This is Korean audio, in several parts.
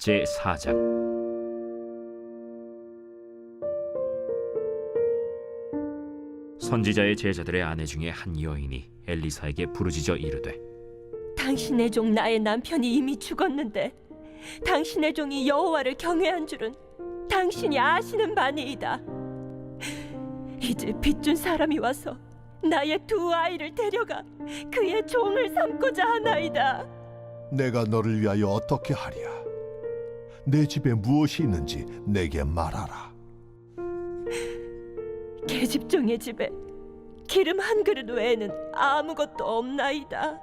제4장. 선지자의 제자들의 아내 중에 한 여인이 엘리사에게 부르짖어 이르되, 당신의 종 나의 남편이 이미 죽었는데 당신의 종이 여호와를 경외한 줄은 당신이 아시는 바니이다. 이제 빚준 사람이 와서 나의 두 아이를 데려가 그의 종을 삼고자 하나이다. 내가 너를 위하여 어떻게 하랴? 내 집에 무엇이 있는지 내게 말하라. 계집종의 집에 기름 한 그릇 외에는 아무것도 없나이다.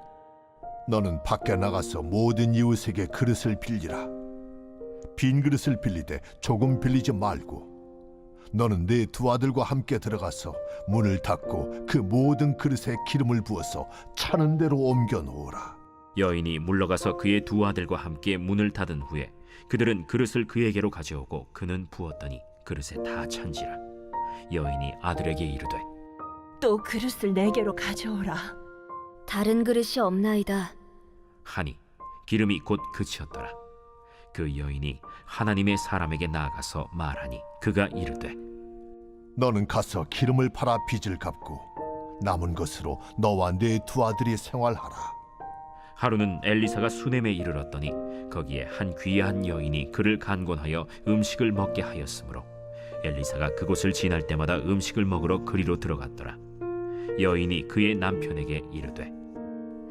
너는 밖에 나가서 모든 이웃에게 그릇을 빌리라. 빈 그릇을 빌리되 조금 빌리지 말고, 너는 네 두 아들과 함께 들어가서 문을 닫고 그 모든 그릇에 기름을 부어서 차는 대로 옮겨 놓으라. 여인이 물러가서 그의 두 아들과 함께 문을 닫은 후에 그들은 그릇을 그에게로 가져오고 그는 부었더니 그릇에 다 찬지라. 여인이 아들에게 이르되, 또 그릇을 내게로 가져오라. 다른 그릇이 없나이다. 하니 기름이 곧 그치었더라. 그 여인이 하나님의 사람에게 나아가서 말하니 그가 이르되, 너는 가서 기름을 팔아 빚을 갚고 남은 것으로 너와 네 두 아들이 생활하라. 하루는 엘리사가 수넴에 이르렀더니 거기에 한 귀한 여인이 그를 간곤하여 음식을 먹게 하였으므로 엘리사가 그곳을 지날 때마다 음식을 먹으러 그리로 들어갔더라. 여인이 그의 남편에게 이르되,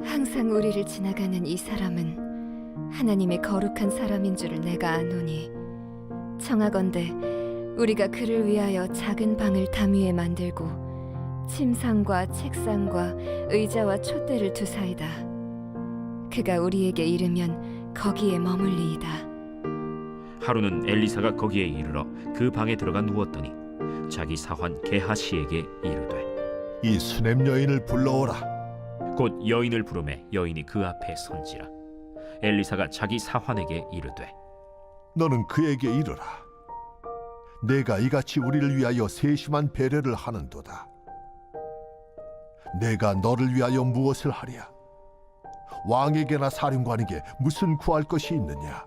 항상 우리를 지나가는 이 사람은 하나님의 거룩한 사람인 줄을 내가 아노니, 청하건대 우리가 그를 위하여 작은 방을 담 위에 만들고 침상과 책상과 의자와 촛대를 두사이다. 그가 우리에게 이르면 거기에 머물리이다. 하루는 엘리사가 거기에 이르러 그 방에 들어가 누웠더니 자기 사환 게하시에게 이르되, 이 수넴 여인을 불러오라. 곧 여인을 부르매 여인이 그 앞에 선지라. 엘리사가 자기 사환에게 이르되, 너는 그에게 이르라. 내가 이같이 우리를 위하여 세심한 배려를 하는도다. 내가 너를 위하여 무엇을 하랴? 왕에게나 사령관에게 무슨 구할 것이 있느냐?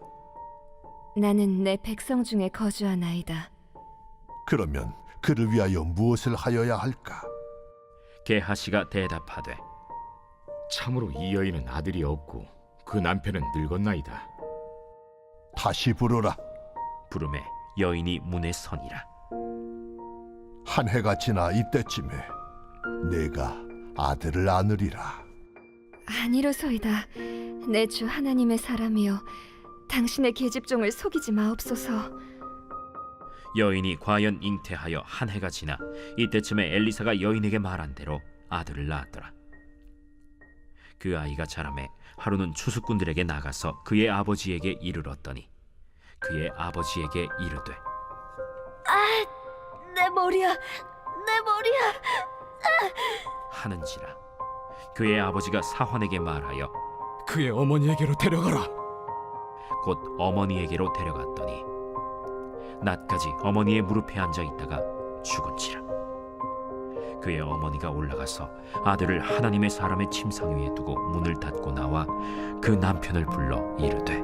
나는 내 백성 중에 거주하나이다. 그러면 그를 위하여 무엇을 하여야 할까? 게하시가 대답하되, 참으로 이 여인은 아들이 없고 그 남편은 늙었나이다. 다시 부르라. 부르매 여인이 문에 서니라. 한 해가 지나 이때쯤에 내가 아들을 안으리라. 아니로소이다. 내 주 하나님의 사람이여, 당신의 계집종을 속이지 마옵소서. 여인이 과연 잉태하여 한 해가 지나 이때쯤에 엘리사가 여인에게 말한 대로 아들을 낳았더라. 그 아이가 자라매 하루는 추수꾼들에게 나가서 그의 아버지에게 이르렀더니 그의 아버지에게 이르되, 내 머리야, 내 머리야. 하는지라. 그의 아버지가 사환에게 말하여 그의 어머니에게로 데려가라. 곧 어머니에게로 데려갔더니 낮까지 어머니의 무릎에 앉아 있다가 죽은지라. 그의 어머니가 올라가서 아들을 하나님의 사람의 침상 위에 두고 문을 닫고 나와 그 남편을 불러 이르되,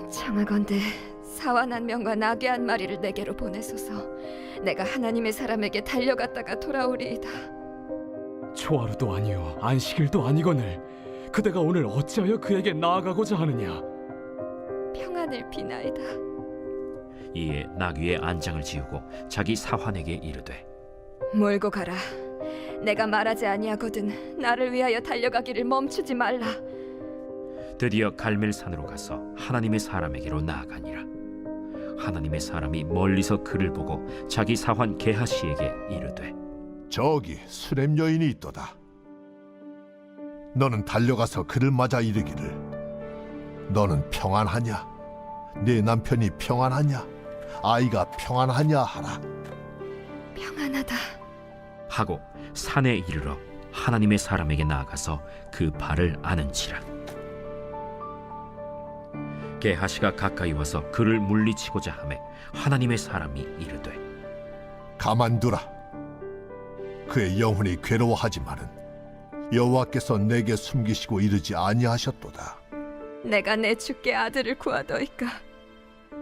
청하건대 사완 한 명과 나귀 한 마리를 내게로 보내소서. 내가 하나님의 사람에게 달려갔다가 돌아오리이다. 초하루도 아니요 안식일도 아니거늘 그대가 오늘 어찌하여 그에게 나아가고자 하느냐? 평안을 비나이다. 이에 나귀의 안장을 지우고 자기 사환에게 이르되, 몰고 가라. 내가 말하지 아니하거든 나를 위하여 달려가기를 멈추지 말라. 드디어 갈멜산으로 가서 하나님의 사람에게로 나아가니라. 하나님의 사람이 멀리서 그를 보고 자기 사환 게하시에게 이르되, 저기 수넴 여인이 있도다. 너는 달려가서 그를 맞아 이르기를, 너는 평안하냐? 네 남편이 평안하냐? 아이가 평안하냐 하라. 평안하다. 하고 산에 이르러 하나님의 사람에게 나아가서 그 발을 아는지라. 게하시가 가까이 와서 그를 물리치고자 하매 하나님의 사람이 이르되, 가만두라. 그의 영혼이 괴로워하지만은 여호와께서 내게 숨기시고 이르지 아니하셨도다. 내가 내 주께 아들을 구하더이까?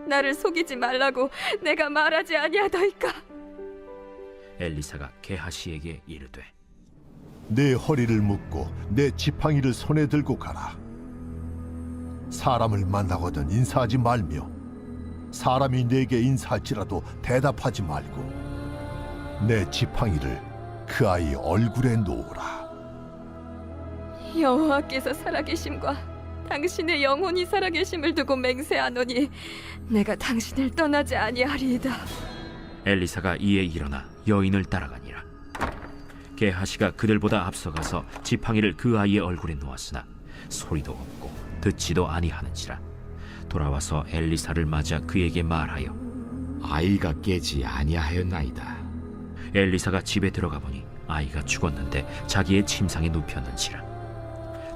나를 속이지 말라고 내가 말하지 아니하더이까? 엘리사가 게하시에게 이르되 내 허리를 묶고 내 지팡이를 손에 들고 가라. 사람을 만나거든 인사하지 말며 사람이 내게 인사할지라도 대답하지 말고 내 지팡이를 그 아이 얼굴에 놓으라. 여호와께서 살아계심과 당신의 영혼이 살아계심을 두고 맹세하노니 내가 당신을 떠나지 아니하리이다. 엘리사가 이에 일어나 여인을 따라가니라. 게하시가 그들보다 앞서가서 지팡이를 그 아이의 얼굴에 놓았으나 소리도 없고 듣지도 아니하는지라. 돌아와서 엘리사를 맞아 그에게 말하여 아이가 깨지 아니하였나이다. 엘리사가 집에 들어가 보니 아이가 죽었는데 자기의 침상에 눕혔는지라.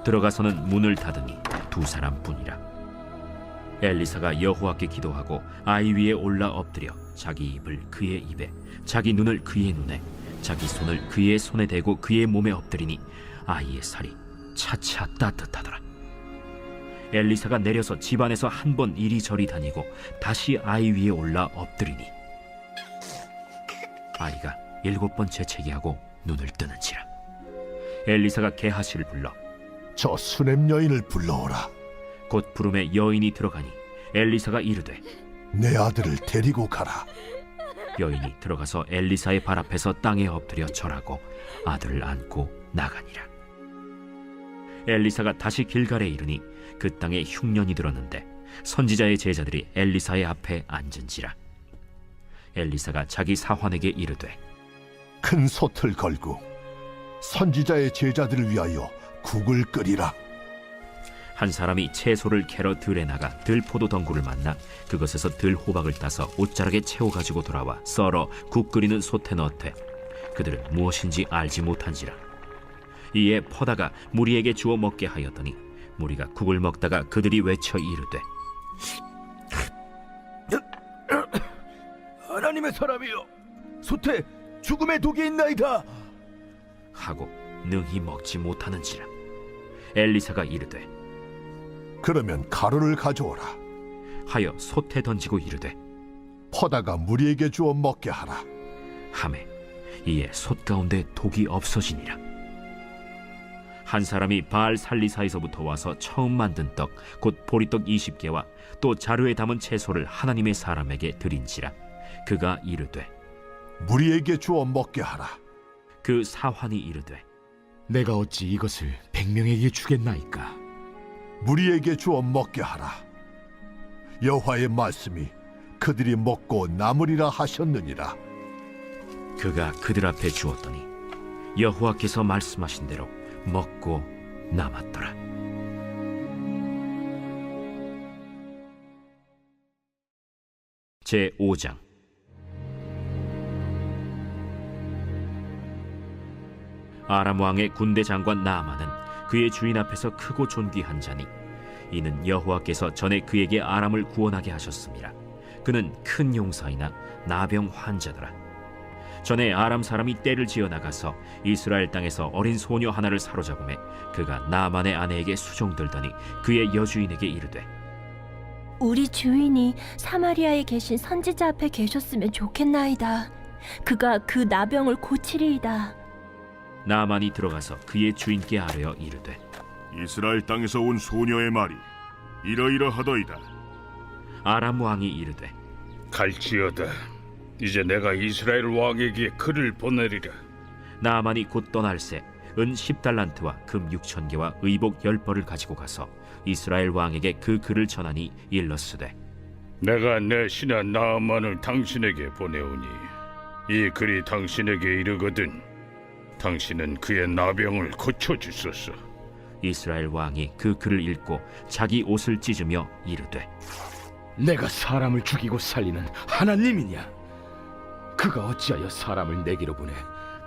들어가서는 문을 닫으니 두 사람뿐이라. 엘리사가 여호와께 기도하고 아이 위에 올라 엎드려 자기 입을 그의 입에 자기 눈을 그의 눈에 자기 손을 그의 손에 대고 그의 몸에 엎드리니 아이의 살이 차차 따뜻하더라. 엘리사가 내려서 집안에서 한 번 이리저리 다니고 다시 아이 위에 올라 엎드리니 아이가 7번 재채기하고 눈을 뜨는지라. 엘리사가 게하시를 불러 저 수냄 여인을 불러오라. 곧 부름에 여인이 들어가니 엘리사가 이르되 내 아들을 데리고 가라. 여인이 들어가서 엘리사의 발 앞에서 땅에 엎드려 절하고 아들을 안고 나가니라. 엘리사가 다시 길갈에 이르니 그 땅에 흉년이 들었는데 선지자의 제자들이 엘리사의 앞에 앉은지라. 엘리사가 자기 사환에게 이르되 큰 솥을 걸고 선지자의 제자들을 위하여 국을 끓이라. 한 사람이 채소를 캐러 들에 나가 들포도 덩굴을 만나 그것에서 들호박을 따서 옷자락에 채워 가지고 돌아와 썰어 국 끓이는 솥에 넣되 그들은 무엇인지 알지 못한지라. 이에 퍼다가 무리에게 주어 먹게 하였더니 무리가 국을 먹다가 그들이 외쳐 이르되 하나님의 사람이여, 솥에 죽음의 독이 있나이다. 하고 능히 먹지 못하는지라. 엘리사가 이르되 그러면 가루를 가져오라. 하여 솥에 던지고 이르되 퍼다가 무리에게 주어 먹게 하라. 하매 이에 솥 가운데 독이 없어지니라. 한 사람이 바알 살리사에서부터 와서 처음 만든 떡 곧 보리떡 20개와 또 자루에 담은 채소를 하나님의 사람에게 드린지라. 그가 이르되 무리에게 주어 먹게 하라. 그 사환이 이르되 내가 어찌 이것을 100명에게 주겠나이까? 무리에게 주어 먹게 하라. 여호와의 말씀이 그들이 먹고 남으리라 하셨느니라. 그가 그들 앞에 주었더니 여호와께서 말씀하신 대로 먹고 남았더라. 제 5장. 아람 왕의 군대 장관 나아만은 그의 주인 앞에서 크고 존귀한 자니 이는 여호와께서 전에 그에게 아람을 구원하게 하셨습니다. 그는 큰 용사이나 나병 환자더라. 전에 아람 사람이 떼를 지어 나가서 이스라엘 땅에서 어린 소녀 하나를 사로잡음에 그가 나아만의 아내에게 수종들더니 그의 여주인에게 이르되 우리 주인이 사마리아에 계신 선지자 앞에 계셨으면 좋겠나이다. 그가 그 나병을 고치리이다. 나아만이 들어가서 그의 주인께 아뢰어 이르되 이스라엘 땅에서 온 소녀의 말이 이러이러하더이다. 아람 왕이 이르되 갈지어다. 이제 내가 이스라엘 왕에게 글을 보내리라. 나아만이 곧 떠날새 은 10달란트와 금 6,000개와 의복 10벌을 가지고 가서 이스라엘 왕에게 그 글을 전하니 일렀으되 내가 내 신하 나아만을 당신에게 보내오니 이 글이 당신에게 이르거든 당신은 그의 나병을 고쳐주소서. 이스라엘 왕이 그 글을 읽고 자기 옷을 찢으며 이르되 내가 사람을 죽이고 살리는 하나님이냐? 그가 어찌하여 사람을 내게로 보내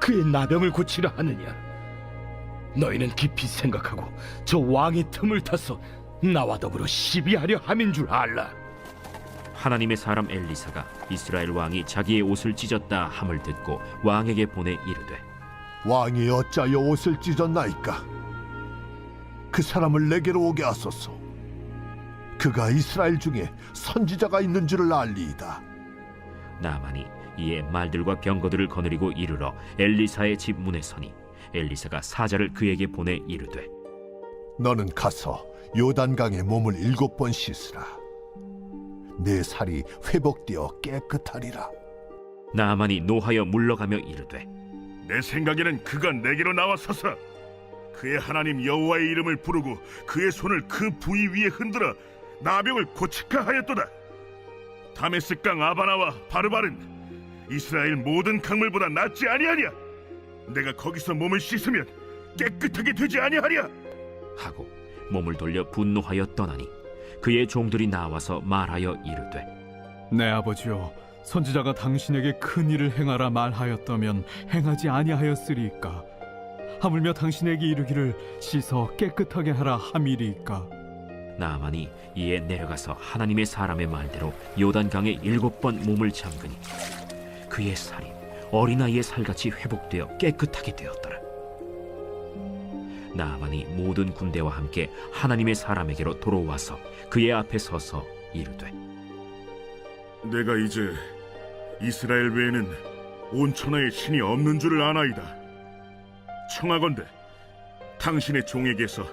그의 나병을 고치려 하느냐? 너희는 깊이 생각하고 저 왕의 틈을 타서 나와 더불어 시비하려 함인 줄 알라. 하나님의 사람 엘리사가 이스라엘 왕이 자기의 옷을 찢었다 함을 듣고 왕에게 보내 이르되 왕이 어찌하여 옷을 찢었나이까? 그 사람을 내게로 오게 하소서. 그가 이스라엘 중에 선지자가 있는 줄을 알리이다. 나만이 이에 말들과 병거들을 거느리고 이르러 엘리사의 집 문에 서니 엘리사가 사자를 그에게 보내 이르되 너는 가서 요단강에 몸을 7번 씻으라. 내 살이 회복되어 깨끗하리라. 나만이 노하여 물러가며 이르되 내 생각에는 그가 내게로 나와서서 그의 하나님 여호와의 이름을 부르고 그의 손을 그 부위 위에 흔들어 나병을 고치카 하였도다. 다메스강 아바나와 바르바른 이스라엘 모든 강물보다 낫지 아니하랴. 내가 거기서 몸을 씻으면 깨끗하게 되지 아니하랴. 하고 몸을 돌려 분노하여 떠나니 그의 종들이 나와서 말하여 이르되 내 아버지여, 선지자가 당신에게 큰 일을 행하라 말하였다면 행하지 아니하였으리이까? 하물며 당신에게 이르기를 씻어 깨끗하게 하라 함이리이까? 나만이 이에 내려가서 하나님의 사람의 말대로 요단강에 7번 몸을 잠그니 그의 살이 어린아이의 살같이 회복되어 깨끗하게 되었더라. 나만이 모든 군대와 함께 하나님의 사람에게로 돌아와서 그의 앞에 서서 이르되 내가 이제 이스라엘 외에는 온 천하에 신이 없는 줄을 아나이다. 청하건대 당신의 종에게서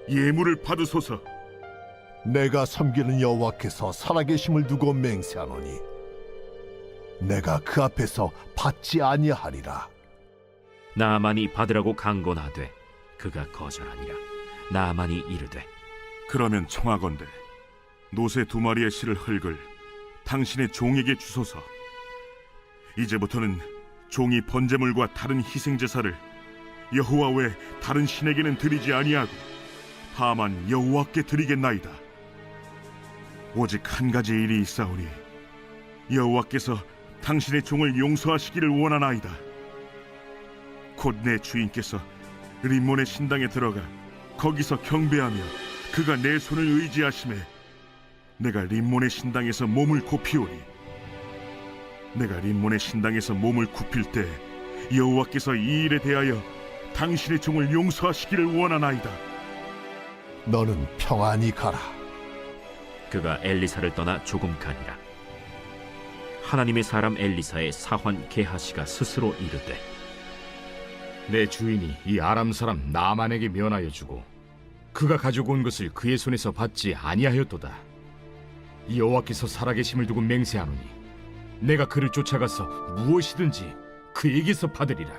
예물을 받으소서. 내가 섬기는 여호와께서 살아계심을 두고 맹세하노니 내가 그 앞에서 받지 아니하리라. 나만이 받으라고 강권하되 그가 거절하니라. 나만이 이르되 그러면 청하건대 노새 2마리의 실을 흙을 당신의 종에게 주소서. 이제부터는 종이 번제물과 다른 희생제사를 여호와 외 다른 신에게는 드리지 아니하고 다만 여호와께 드리겠나이다. 오직 한 가지 일이 있사오니 여호와께서 당신의 종을 용서하시기를 원하나이다. 곧 내 주인께서 림몬의 신당에 들어가 거기서 경배하며 그가 내 손을 의지하심에 내가 림몬의 신당에서 몸을 굽히오니 내가 림몬의 신당에서 몸을 굽힐 때 여호와께서 이 일에 대하여 당신의 종을 용서하시기를 원하나이다. 너는 평안히 가라. 그가 엘리사를 떠나 조금 가니라. 하나님의 사람 엘리사의 사환 게하시가 스스로 이르되 내 주인이 이 아람 사람 나만에게 면하여 주고 그가 가지고 온 것을 그의 손에서 받지 아니하였도다. 이 여호와께서 살아계심을 두고 맹세하노니 내가 그를 쫓아가서 무엇이든지 그에게서 받으리라.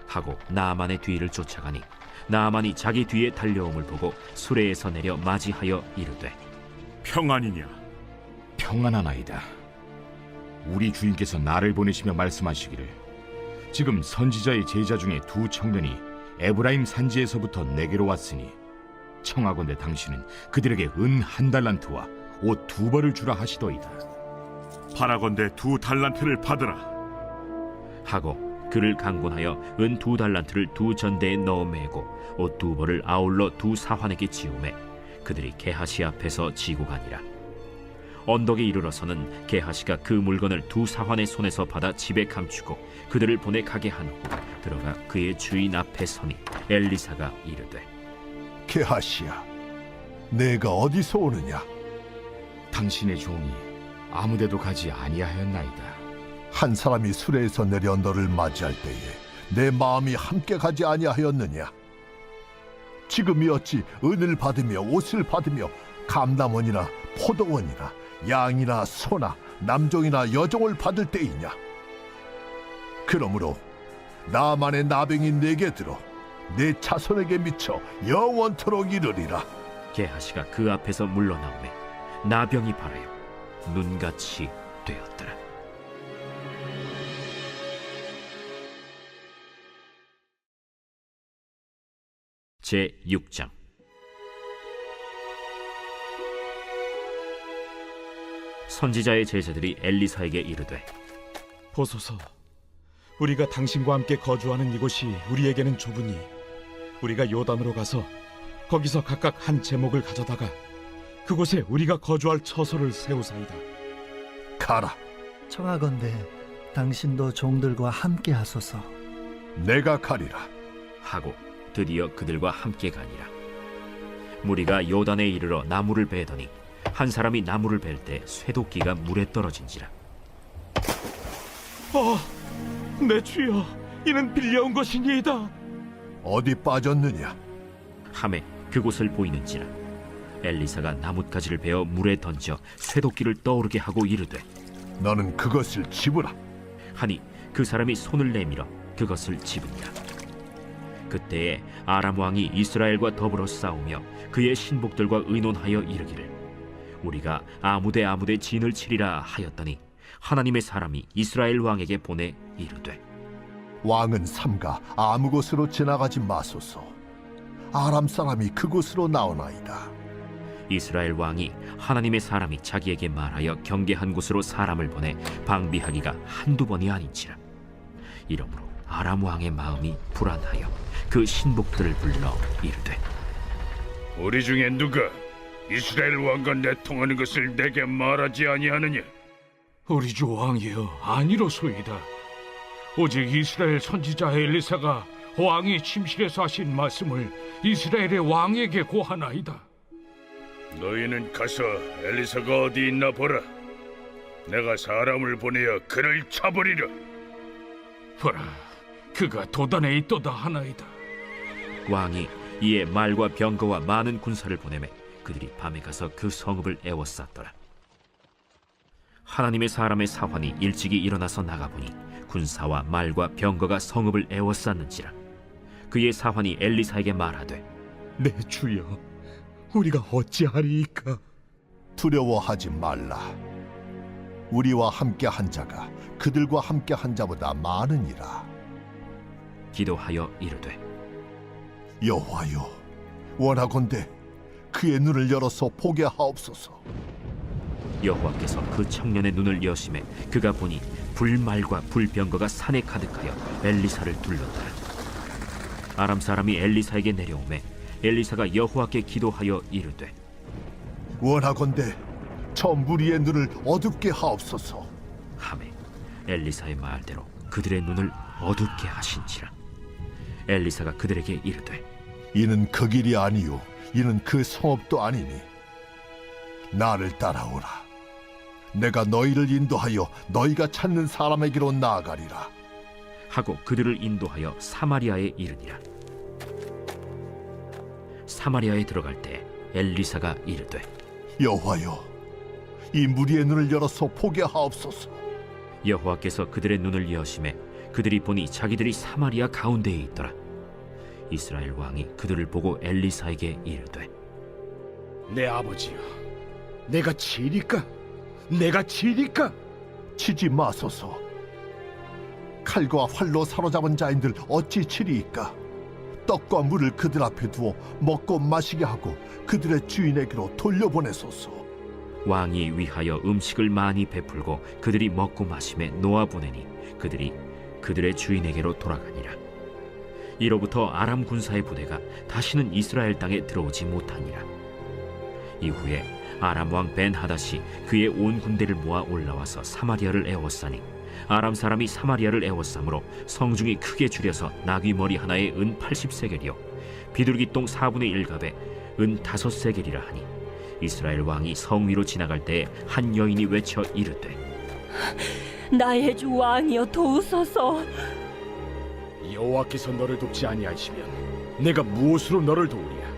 하고 나만의 뒤를 쫓아가니 나만이 자기 뒤에 달려옴을 보고 수레에서 내려 맞이하여 이르되 평안이냐? 평안하나이다. 우리 주인께서 나를 보내시며 말씀하시기를 지금 선지자의 제자 중에 2 청년이 에브라임 산지에서부터 내게로 왔으니 청하건대 당신은 그들에게 은 1달란트와 옷 2벌을 주라 하시더이다. 바라건대 2달란트를 받으라. 하고 그를 강권하여 은 2달란트를 2 전대에 넣어 매고 옷 2벌을 아울러 2 사환에게 지우매 그들이 게하시 앞에서 지고 가니라. 언덕에 이르러서는 게하시가 그 물건을 2 사환의 손에서 받아 집에 감추고 그들을 보내 가게 한 후 들어가 그의 주인 앞에 서니 엘리사가 이르되 게하시야, 내가 어디서 오느냐? 당신의 종이 아무데도 가지 아니하였나이다. 한 사람이 수레에서 내려 너를 맞이할 때에 내 마음이 함께 가지 아니하였느냐? 지금이 어찌 은을 받으며 옷을 받으며 감남원이나 포도원이나 양이나 소나 남종이나 여종을 받을 때이냐? 그러므로 나만의 나병이 내게 들어 내 자손에게 미쳐 영원토록 이르리라. 게하시가 그 앞에서 물러나오매 나병이 발하여 눈같이 되었더라. 제 6장. 선지자의 제자들이 엘리사에게 이르되 보소서, 우리가 당신과 함께 거주하는 이곳이 우리에게는 좁으니 우리가 요단으로 가서 거기서 각각 한 제목을 가져다가 그곳에 우리가 거주할 처소를 세우사이다. 가라. 청하건대 당신도 종들과 함께 하소서. 내가 가리라. 하고 드디어 그들과 함께 가니라. 무리가 요단에 이르러 나무를 베더니 한 사람이 나무를 벨 때 쇠도끼가 물에 떨어진지라. 내 주여, 이는 빌려온 것이니이다. 어디 빠졌느냐? 함에 그곳을 보이는지라. 엘리사가 나뭇가지를 베어 물에 던져 쇠도끼를 떠오르게 하고 이르되 너는 그것을 집으라. 하니 그 사람이 손을 내밀어 그것을 집으니라. 그때에 아람 왕이 이스라엘과 더불어 싸우며 그의 신복들과 의논하여 이르기를 우리가 아무데 진을 치리라 하였더니 하나님의 사람이 이스라엘 왕에게 보내 이르되 왕은 삼가 아무 곳으로 지나가지 마소서. 아람 사람이 그곳으로 나오나이다. 이스라엘 왕이 하나님의 사람이 자기에게 말하여 경계한 곳으로 사람을 보내 방비하기가 한두 번이 아닌지라. 이러므로 아람 왕의 마음이 불안하여 그 신복들을 불러 이르되 우리 중에 누가 이스라엘 왕과 내통하는 것을 내게 말하지 아니하느냐? 우리 주 왕이여, 아니로소이다. 오직 이스라엘 선지자 엘리사가 왕이 침실에서 하신 말씀을 이스라엘의 왕에게 고하나이다. 너희는 가서 엘리사가 어디 있나 보라. 내가 사람을 보내어 그를 잡으리라. 보라, 그가 도단에 있도다 하나이다. 왕이 이에 말과 병거와 많은 군사를 보내매 그들이 밤에 가서 그 성읍을 에워쌌더라. 하나님의 사람의 사환이 일찍이 일어나서 나가보니 군사와 말과 병거가 성읍을 에워쌌는지라. 그의 사환이 엘리사에게 말하되 내 주여, 우리가 어찌하리이까? 두려워하지 말라. 우리와 함께 한 자가 그들과 함께 한 자보다 많으니라. 기도하여 이르되 여호와여, 원하건대 그의 눈을 열어서 보게 하옵소서. 여호와께서 그 청년의 눈을 여심해 그가 보니 불말과 불병거가 산에 가득하여 엘리사를 둘렀더라. 아람 사람이 엘리사에게 내려오매 엘리사가 여호와께 기도하여 이르되 원하건대 저 무리의 눈을 어둡게 하옵소서. 하매 엘리사의 말대로 그들의 눈을 어둡게 하신지라. 엘리사가 그들에게 이르되 이는 그 길이 아니요 이는 그 성읍도 아니니 나를 따라오라. 내가 너희를 인도하여 너희가 찾는 사람에게로 나아가리라. 하고 그들을 인도하여 사마리아에 이르니라. 사마리아에 들어갈 때 엘리사가 이르되 여호와여, 이 무리의 눈을 열어서 보게 하옵소서. 여호와께서 그들의 눈을 여심해 그들이 보니 자기들이 사마리아 가운데에 있더라. 이스라엘 왕이 그들을 보고 엘리사에게 이르되 내 아버지여, 내가 치리까? 내가 치리까? 치지 마소서. 칼과 활로 사로잡은 자인들 어찌 치리이까? 떡과 물을 그들 앞에 두어 먹고 마시게 하고 그들의 주인에게로 돌려보내소서. 왕이 위하여 음식을 많이 베풀고 그들이 먹고 마심에 놓아보내니 그들이 그들의 주인에게로 돌아가니라. 이로부터 아람 군사의 부대가 다시는 이스라엘 땅에 들어오지 못하니라. 이후에 아람 왕 벤하닷이 그의 온 군대를 모아 올라와서 사마리아를 에워싸니 아람 사람이 사마리아를 에워싸므로 성중이 크게 줄여서 나귀 머리 하나에 은 80세겔이요 비둘기 똥 4분의 1갑에 은 5세겔이라 하니 이스라엘 왕이 성 위로 지나갈 때에 한 여인이 외쳐 이르되 나의 주 왕이여 도우소서. 여호와께서 너를 돕지 아니하시면 내가 무엇으로 너를 도우랴?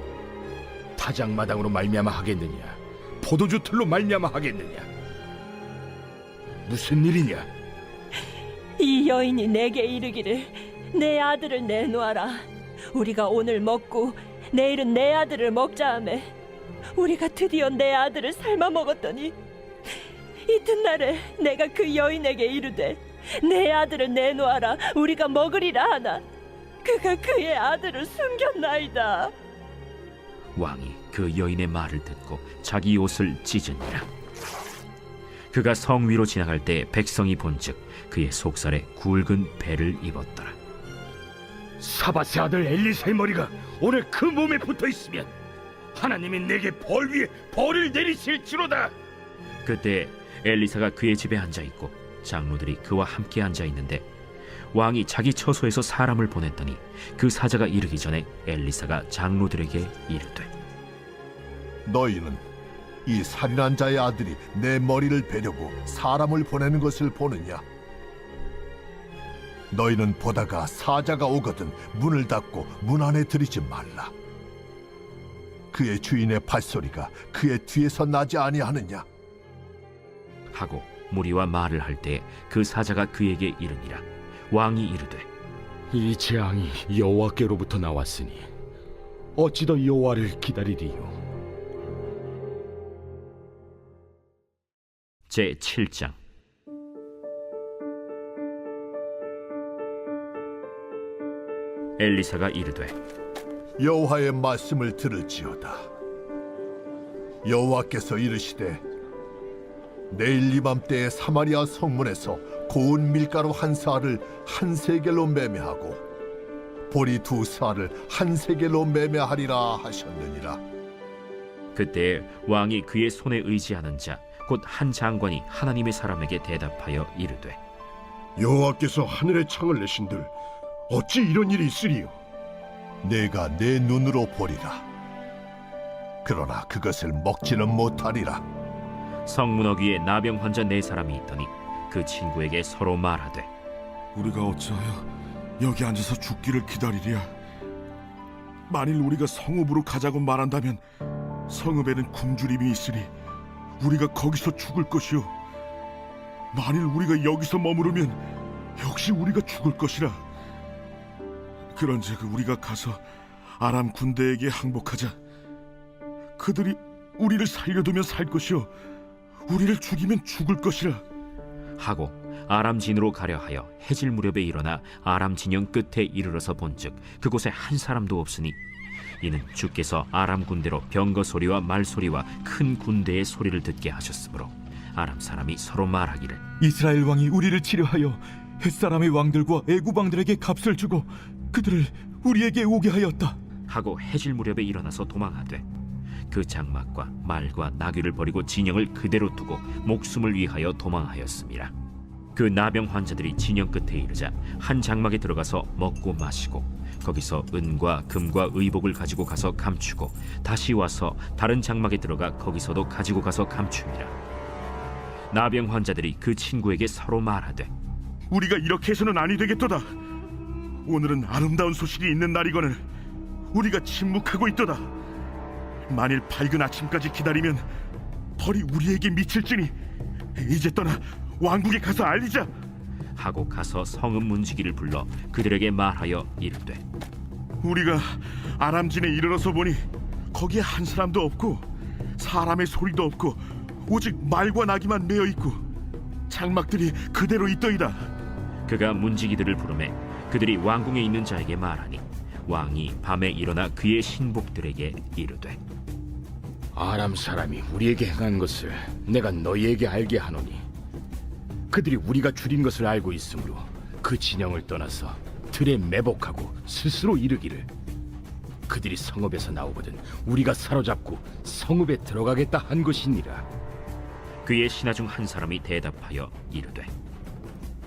타작마당으로 말미암아 하겠느냐? 포도주 틀로 말미암아 하겠느냐? 무슨 일이냐? 이 여인이 내게 이르기를 내 아들을 내놓아라. 우리가 오늘 먹고 내일은 내 아들을 먹자 하매 우리가 드디어 내 아들을 삶아 먹었더니 이튿날에 내가 그 여인에게 이르되 내 아들을 내놓아라. 우리가 먹으리라 하나 그가 그의 아들을 숨겼나이다. 왕이 그 여인의 말을 듣고 자기 옷을 찢으니라. 그가 성 위로 지나갈 때 백성이 본즉 그의 속살에 굵은 배를 입었더라. 사밧의 아들 엘리사의 머리가 오늘 그 몸에 붙어 있으면 하나님이 내게 벌 위에 벌을 내리실지로다. 그때 엘리사가 그의 집에 앉아 있고 장로들이 그와 함께 앉아 있는데 왕이 자기 처소에서 사람을 보냈더니 그 사자가 이르기 전에 엘리사가 장로들에게 이르되 너희는 이 살인한 자의 아들이 내 머리를 베려고 사람을 보내는 것을 보느냐? 너희는 보다가 사자가 오거든 문을 닫고 문 안에 들이지 말라. 그의 주인의 발소리가 그의 뒤에서 나지 아니하느냐? 하고 무리와 말을 할 때 그 사자가 그에게 이르니라. 왕이 이르되 이 재앙이 여호와께로부터 나왔으니 어찌 더 여호와를 기다리리요? 제 7장. 엘리사가 이르되 여호와의 말씀을 들을지어다. 여호와께서 이르시되 내일 이맘때에 사마리아 성문에서 고운 밀가루 한 사알을 한 세겔로 매매하고 보리 두 사알을 한 세겔로 매매하리라 하셨느니라. 그때 왕이 그의 손에 의지하는 자 곧 한 장관이 하나님의 사람에게 대답하여 이르되 여호와께서 하늘의 창을 내신들 어찌 이런 일이 있으리요? 내가 내 눈으로 보리라. 그러나 그것을 먹지는 못하리라. 성문어 위에 나병 환자 4사람이 있더니 그 친구에게 서로 말하되 우리가 어찌하여 여기 앉아서 죽기를 기다리랴? 만일 우리가 성읍으로 가자고 말한다면 성읍에는 굶주림이 있으니 우리가 거기서 죽을 것이요, 만일 우리가 여기서 머무르면 역시 우리가 죽을 것이라. 그런즉 우리가 가서 아람 군대에게 항복하자. 그들이 우리를 살려두면 살 것이요 우리를 죽이면 죽을 것이라. 하고 아람 진으로 가려 하여 해질 무렵에 일어나 아람 진영 끝에 이르러서 본즉 그곳에 한 사람도 없으니 이는 주께서 아람 군대로 병거 소리와 말 소리와 큰 군대의 소리를 듣게 하셨으므로 아람 사람이 서로 말하기를 이스라엘 왕이 우리를 치려하여 햇사람의 왕들과 애굽 왕들에게 값을 주고 그들을 우리에게 오게 하였다 하고 해질 무렵에 일어나서 도망하되 그 장막과 말과 나귀를 버리고 진영을 그대로 두고 목숨을 위하여 도망하였습니다. 그 나병 환자들이 진영 끝에 이르자 한 장막에 들어가서 먹고 마시고 거기서 은과 금과 의복을 가지고 가서 감추고 다시 와서 다른 장막에 들어가 거기서도 가지고 가서 감춥니다. 나병 환자들이 그 친구에게 서로 말하되 우리가 이렇게 해서는 아니 되겠도다. 오늘은 아름다운 소식이 있는 날이거늘 우리가 침묵하고 있도다. 만일 밝은 아침까지 기다리면 벌이 우리에게 미칠지니 이제 떠나 왕국에 가서 알리자. 하고 가서 성읍 문지기를 불러 그들에게 말하여 이르되 우리가 아람진에 이르러서 보니 거기에 한 사람도 없고 사람의 소리도 없고 오직 말과 나귀만 메어 있고 장막들이 그대로 있더이다. 그가 문지기들을 부르매 그들이 왕궁에 있는 자에게 말하니 왕이 밤에 일어나 그의 신복들에게 이르되 아람 사람이 우리에게 행한 것을 내가 너희에게 알게 하노니 그들이 우리가 줄인 것을 알고 있으므로 그 진영을 떠나서 들에 매복하고 스스로 이르기를 그들이 성읍에서 나오거든 우리가 사로잡고 성읍에 들어가겠다 한 것이니라. 그의 신하 중 한 사람이 대답하여 이르되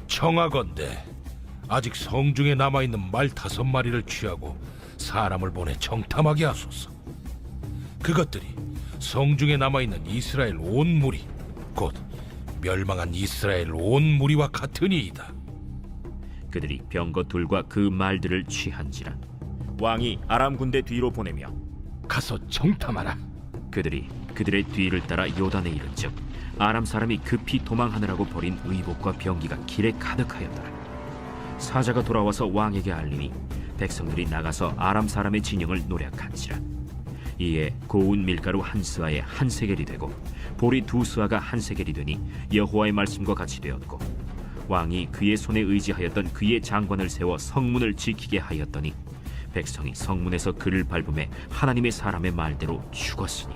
청하건대 아직 성중에 남아있는 말 5마리를 취하고 사람을 보내 정탐하게 하소서. 그것들이 성중에 남아있는 이스라엘 온 무리 곧 멸망한 이스라엘 온 무리와 같으니이다. 그들이 병거 둘과 그 말들을 취한지라 왕이 아람 군대 뒤로 보내며 가서 정탐하라. 그들이 그들의 뒤를 따라 요단에 이른즉 아람 사람이 급히 도망하느라고 버린 의복과 병기가 길에 가득하였더라. 사자가 돌아와서 왕에게 알리니 백성들이 나가서 아람 사람의 진영을 노략한지라. 이에 고운 밀가루 한 스아에 한 세겔이 되고 보리 2스아가 한 세겔이 되니 여호와의 말씀과 같이 되었고 왕이 그의 손에 의지하였던 그의 장관을 세워 성문을 지키게 하였더니 백성이 성문에서 그를 밟음에 하나님의 사람의 말대로 죽었으니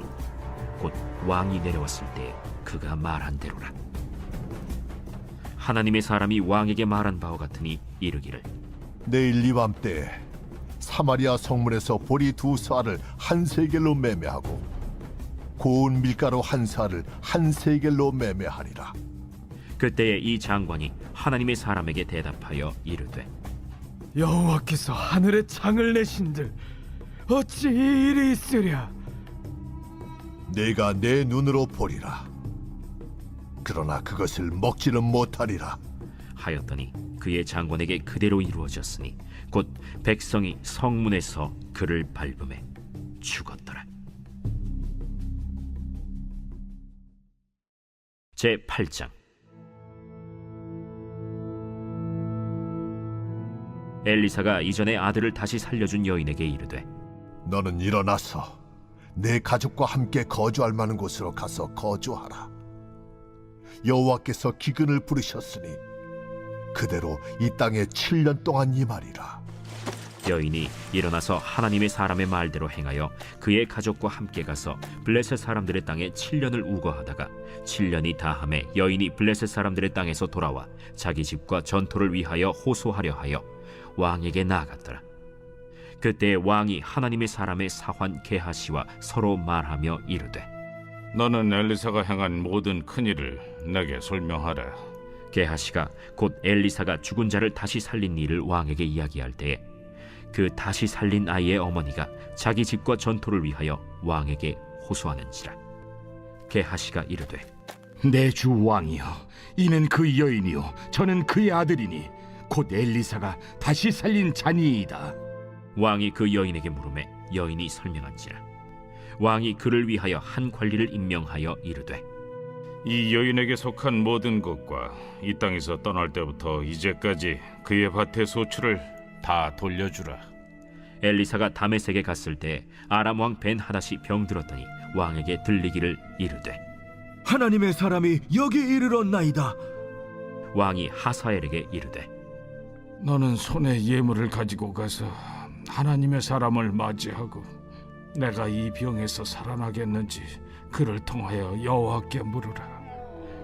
곧 왕이 내려왔을 때 그가 말한 대로라. 하나님의 사람이 왕에게 말한 바와 같으니 이르기를 내일 이맘때에 사마리아 성문에서 보리 2스아를 한 세겔로 매매하고 고운 밀가루 한 스아를 한 세겔로 매매하리라. 그때에 이 장관이 하나님의 사람에게 대답하여 이르되 여호와께서 하늘의 창을 내신들 어찌 이 일이 있으랴? 내가 내 눈으로 보리라. 그러나 그것을 먹지는 못하리라. 하였더니 그의 장관에게 그대로 이루어졌으니 곧 백성이 성문에서 그를 밟음에 죽었더라. 제 8장. 엘리사가 이전에 아들을 다시 살려준 여인에게 이르되 너는 일어나서 내 가족과 함께 거주할 만한 곳으로 가서 거주하라. 여호와께서 기근을 부르셨으니 그대로 이 땅에 7년 동안 임하리라. 여인이 일어나서 하나님의 사람의 말대로 행하여 그의 가족과 함께 가서 블레셋 사람들의 땅에 7년을 우거하다가 7년이 다함에 여인이 블레셋 사람들의 땅에서 돌아와 자기 집과 전토를 위하여 호소하려 하여 왕에게 나아갔더라. 그때 왕이 하나님의 사람의 사환 게하시와 서로 말하며 이르되 너는 엘리사가 행한 모든 큰일을 내게 설명하라. 게하시가 곧 엘리사가 죽은 자를 다시 살린 일을 왕에게 이야기할 때에 그 다시 살린 아이의 어머니가 자기 집과 전토를 위하여 왕에게 호소하는지라. 게하시가 이르되 내 주 왕이여, 이는 그 여인이요 저는 그의 아들이니 곧 엘리사가 다시 살린 자니이다. 왕이 그 여인에게 물으매 여인이 설명한지라. 왕이 그를 위하여 한 관리를 임명하여 이르되 이 여인에게 속한 모든 것과 이 땅에서 떠날 때부터 이제까지 그의 밭의 소출을 다 돌려주라. 엘리사가 다메섹에 갔을 때 아람 왕 벤하닷이 병들었더니 왕에게 들리기를 이르되 하나님의 사람이 여기 이르렀나이다. 왕이 하사엘에게 이르되 너는 손에 예물을 가지고 가서 하나님의 사람을 맞이하고 내가 이 병에서 살아나겠는지 그를 통하여 여호와께 물으라.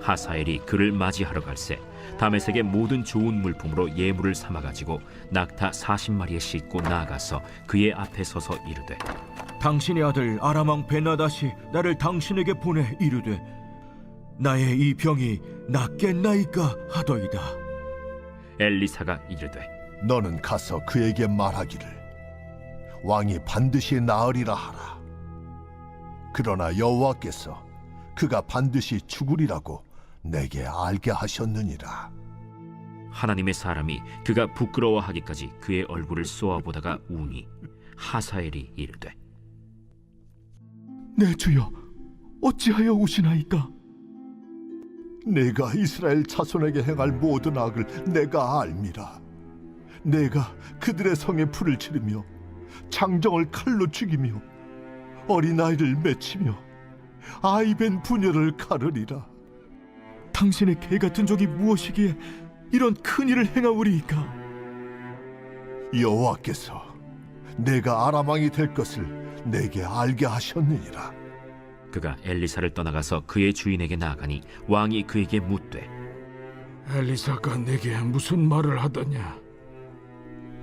하사엘이 그를 맞이하러 갈새 다메섹의 모든 좋은 물품으로 예물을 삼아가지고 낙타 40마리에 싣고 나아가서 그의 앞에 서서 이르되 당신의 아들 아람 왕 베나닷이 나를 당신에게 보내 이르되 나의 이 병이 낫겠나이까 하더이다. 엘리사가 이르되 너는 가서 그에게 말하기를 왕이 반드시 나으리라 하라. 그러나 여호와께서 그가 반드시 죽으리라고 내게 알게 하셨느니라. 하나님의 사람이 그가 부끄러워하기까지 그의 얼굴을 쏘아보다가 우니 하사엘이 이르되 내 주여, 어찌하여 우시나이까? 내가 이스라엘 자손에게 행할 모든 악을 내가 알미라. 내가 그들의 성에 불을 지르며 장정을 칼로 죽이며 어린아이를 맺히며 아이벤 부녀를 가르리라. 당신의 개 같은 적이 무엇이기에 이런 큰 일을 행하오리이까? 여호와께서 내가 아람 왕이 될 것을 내게 알게 하셨느니라. 그가 엘리사를 떠나가서 그의 주인에게 나아가니 왕이 그에게 묻되 엘리사가 내게 무슨 말을 하더냐?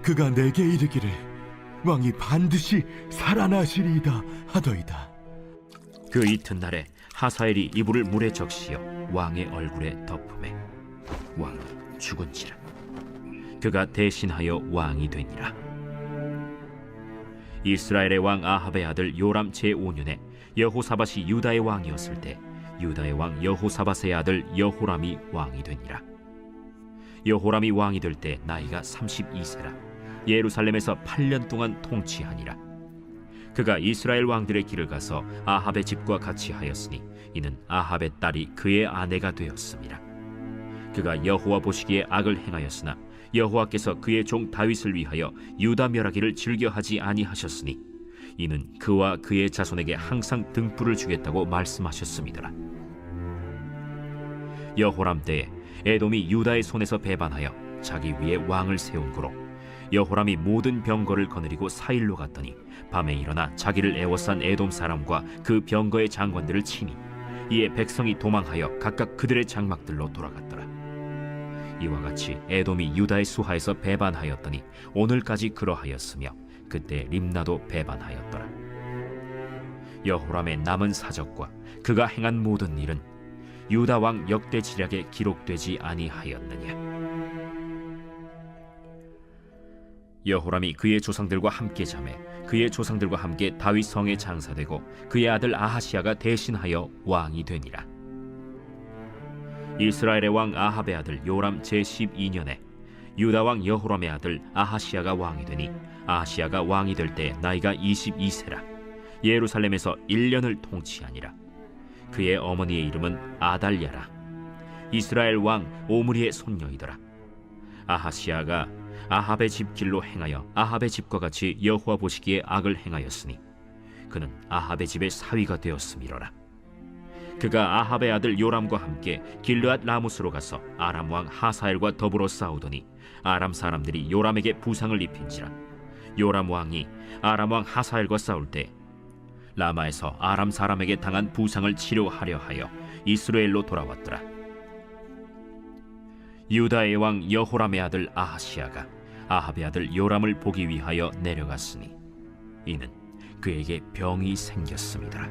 그가 내게 이르기를 왕이 반드시 살아나시리이다 하더이다. 그 이튿날에 하사엘이 이불을 물에 적시어 왕의 얼굴에 덮음에 왕이 죽은지라. 그가 대신하여 왕이 되니라. 이스라엘의 왕 아합의 아들 요람 제5년에 여호사밧이 유다의 왕이었을 때 유다의 왕 여호사밧의 아들 여호람이 왕이 되니라. 여호람이 왕이 될 때 나이가 32세라. 예루살렘에서 8년 동안 통치하니라. 그가 이스라엘 왕들의 길을 가서 아합의 집과 같이 하였으니 이는 아합의 딸이 그의 아내가 되었음이라. 그가 여호와 보시기에 악을 행하였으나 여호와께서 그의 종 다윗을 위하여 유다 멸하기를 즐겨하지 아니하셨으니 이는 그와 그의 자손에게 항상 등불을 주겠다고 말씀하셨음이더라. 여호람 때에 에돔이 유다의 손에서 배반하여 자기 위에 왕을 세운 고로 여호람이 모든 병거를 거느리고 사일로 갔더니 밤에 일어나 자기를 애워싼 에돔 사람과 그 병거의 장관들을 치니 이에 백성이 도망하여 각각 그들의 장막들로 돌아갔더라. 이와 같이 에돔이 유다의 수하에서 배반하였더니 오늘까지 그러하였으며 그때 림나도 배반하였더라. 여호람의 남은 사적과 그가 행한 모든 일은 유다 왕 역대 지략에 기록되지 아니하였느냐. 여호람이 그의 조상들과 함께 잠에 그의 조상들과 함께 다윗 성에 장사되고 그의 아들 아하시아가 대신하여 왕이 되니라. 이스라엘의 왕 아합의 아들 요람 제12년에 유다 왕 여호람의 아들 아하시아가 왕이 되니 아하시아가 왕이 될 때 나이가 22세라. 예루살렘에서 1년을 통치하니라. 그의 어머니의 이름은 아달랴라. 이스라엘 왕 오므리의 손녀이더라. 아하시아가 아합의 집 길로 행하여 아합의 집과 같이 여호와 보시기에 악을 행하였으니 그는 아합의 집의 사위가 되었음이로라. 그가 아합의 아들 요람과 함께 길르앗 라모스로 가서 아람 왕 하사엘과 더불어 싸우더니 아람 사람들이 요람에게 부상을 입힌지라. 요람 왕이 아람 왕 하사엘과 싸울 때 라마에서 아람 사람에게 당한 부상을 치료하려 하여 이스라엘로 돌아왔더라. 유다의 왕 여호람의 아들 아하시아가 아합의 아들 요람을 보기 위하여 내려갔으니 이는 그에게 병이 생겼습니다.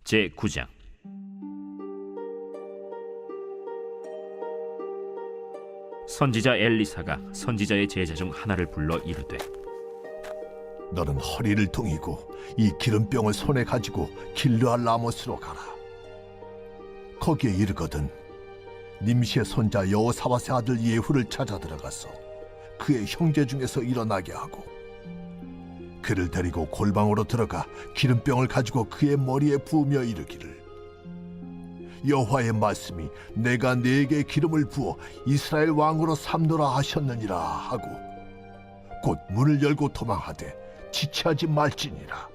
제9장. 선지자 엘리사가 선지자의 제자 중 하나를 불러 이르되 너는 허리를 동이고 이 기름병을 손에 가지고 길르앗 라모스로 가라. 거기에 이르거든 님시의 손자 여호사밧의 아들 예후를 찾아 들어가서 그의 형제 중에서 일어나게 하고 그를 데리고 골방으로 들어가 기름병을 가지고 그의 머리에 부으며 이르기를 여호와의 말씀이 내가 네게 기름을 부어 이스라엘 왕으로 삼노라 하셨느니라 하고 곧 문을 열고 도망하되 지체하지 말지니라.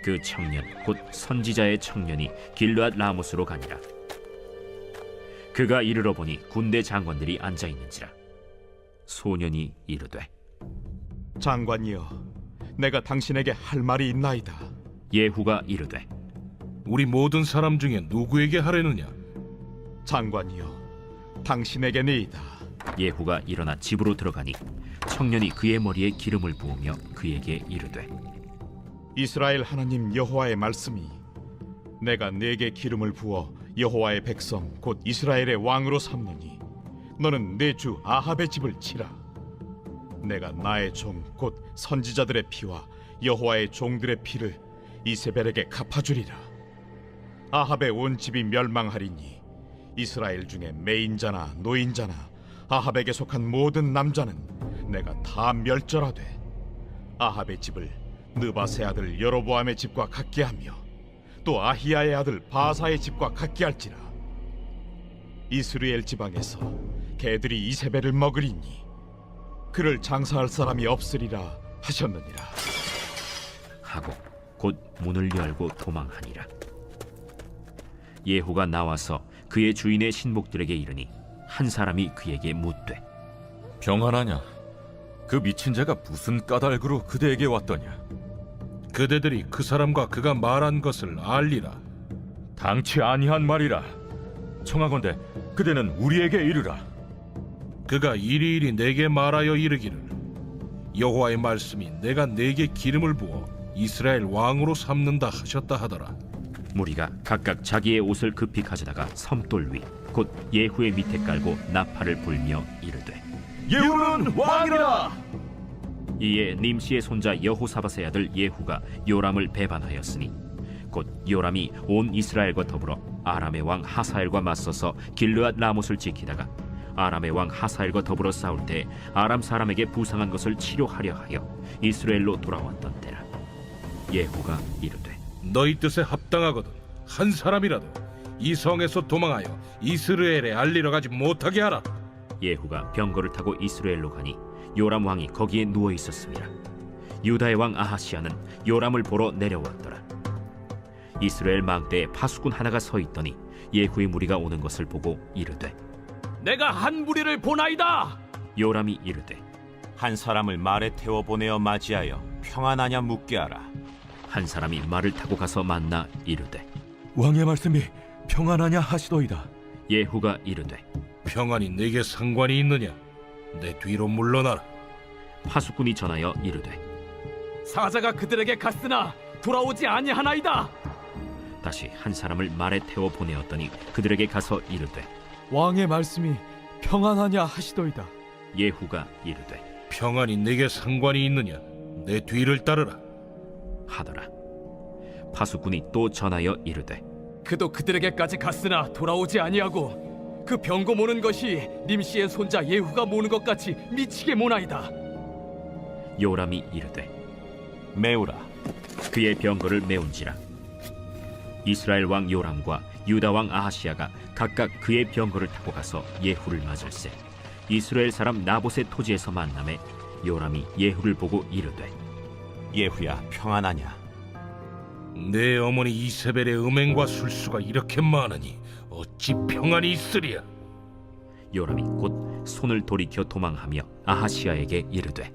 그 청년 곧 선지자의 청년이 길르앗 라모스로 가니라. 그가 이르러 보니 군대 장관들이 앉아 있는지라. 소년이 이르되 장관이여, 내가 당신에게 할 말이 있나이다. 예후가 이르되 우리 모든 사람 중에 누구에게 하려느냐? 장관이여, 당신에게니이다. 예후가 일어나 집으로 들어가니 청년이 그의 머리에 기름을 부으며 그에게 이르되 이스라엘 하나님 여호와의 말씀이 내가 네게 기름을 부어 여호와의 백성 곧 이스라엘의 왕으로 삼느니 너는 내 주 아합의 집을 치라. 내가 나의 종 곧 선지자들의 피와 여호와의 종들의 피를 이세벨에게 갚아주리라. 아합의 온 집이 멸망하리니 이스라엘 중에 매인자나 노인자나 아합에게 속한 모든 남자는 내가 다 멸절하되 아합의 집을 느바세 아들 여로보암의 집과 같게 하며 또 아히야의 아들 바사의 집과 같게 할지라. 이스라엘 지방에서 개들이 이세벨을 먹으리니 그를 장사할 사람이 없으리라 하셨느니라. 하고 곧 문을 열고 도망하니라. 예후가 나와서 그의 주인의 신복들에게 이르니 한 사람이 그에게 묻되 평안하냐? 그 미친 자가 무슨 까닭으로 그대에게 왔더냐? 그대들이 그 사람과 그가 말한 것을 알리라. 당치 아니한 말이라. 청하건대 그대는 우리에게 이르라. 그가 이리이리 내게 말하여 이르기를 여호와의 말씀이 내가 네게 기름을 부어 이스라엘 왕으로 삼는다 하셨다 하더라. 무리가 각각 자기의 옷을 급히 가져다가 섬돌 위 곧 예후의 밑에 깔고 나팔을 불며 이르되 예후는 왕이라. 이에 님시의 손자 여호사밧의 아들 예후가 요람을 배반하였으니 곧 요람이 온 이스라엘과 더불어 아람의 왕 하사엘과 맞서서 길르앗 라못을 지키다가 아람의 왕 하사엘과 더불어 싸울 때 아람 사람에게 부상한 것을 치료하려 하여 이스라엘로 돌아왔던 때라. 예후가 이르되 너희 뜻에 합당하거든 한 사람이라도 이 성에서 도망하여 이스라엘에 알리러 가지 못하게 하라. 예후가 병거를 타고 이스라엘로 가니 요람 왕이 거기에 누워 있었습니다. 유다의 왕 아하시아는 요람을 보러 내려왔더라. 이스라엘 망대에 파수꾼 하나가 서 있더니 예후의 무리가 오는 것을 보고 이르되 내가 한 무리를 보나이다. 요람이 이르되 한 사람을 말에 태워 보내어 맞이하여 평안하냐 묻게 하라. 한 사람이 말을 타고 가서 만나 이르되 왕의 말씀이 평안하냐 하시도이다. 예후가 이르되 평안이 내게 상관이 있느냐? 내 뒤로 물러나라. 파수꾼이 전하여 이르되 사자가 그들에게 갔으나 돌아오지 아니하나이다. 다시 한 사람을 말에 태워 보내었더니 그들에게 가서 이르되 왕의 말씀이 평안하냐 하시더이다. 예후가 이르되 평안이 내게 상관이 있느냐? 내 뒤를 따르라. 하더라. 파수꾼이 또 전하여 이르되 그도 그들에게까지 갔으나 돌아오지 아니하고 그 병거 모는 것이 님씨의 손자 예후가 모는 것 같이 미치게 모나이다. 요람이 이르되 메우라. 그의 병거를 메운지라. 이스라엘 왕 요람과 유다 왕 아하시야가 각각 그의 병거를 타고 가서 예후를 맞을세 이스라엘 사람 나봇의 토지에서 만남에 요람이 예후를 보고 이르되 예후야, 평안하냐? 내 어머니 이세벨의 음행과 술수가 이렇게 많으니 어찌 평안이 있으랴? 요람이 곧 손을 돌이켜 도망하며 아하시야에게 이르되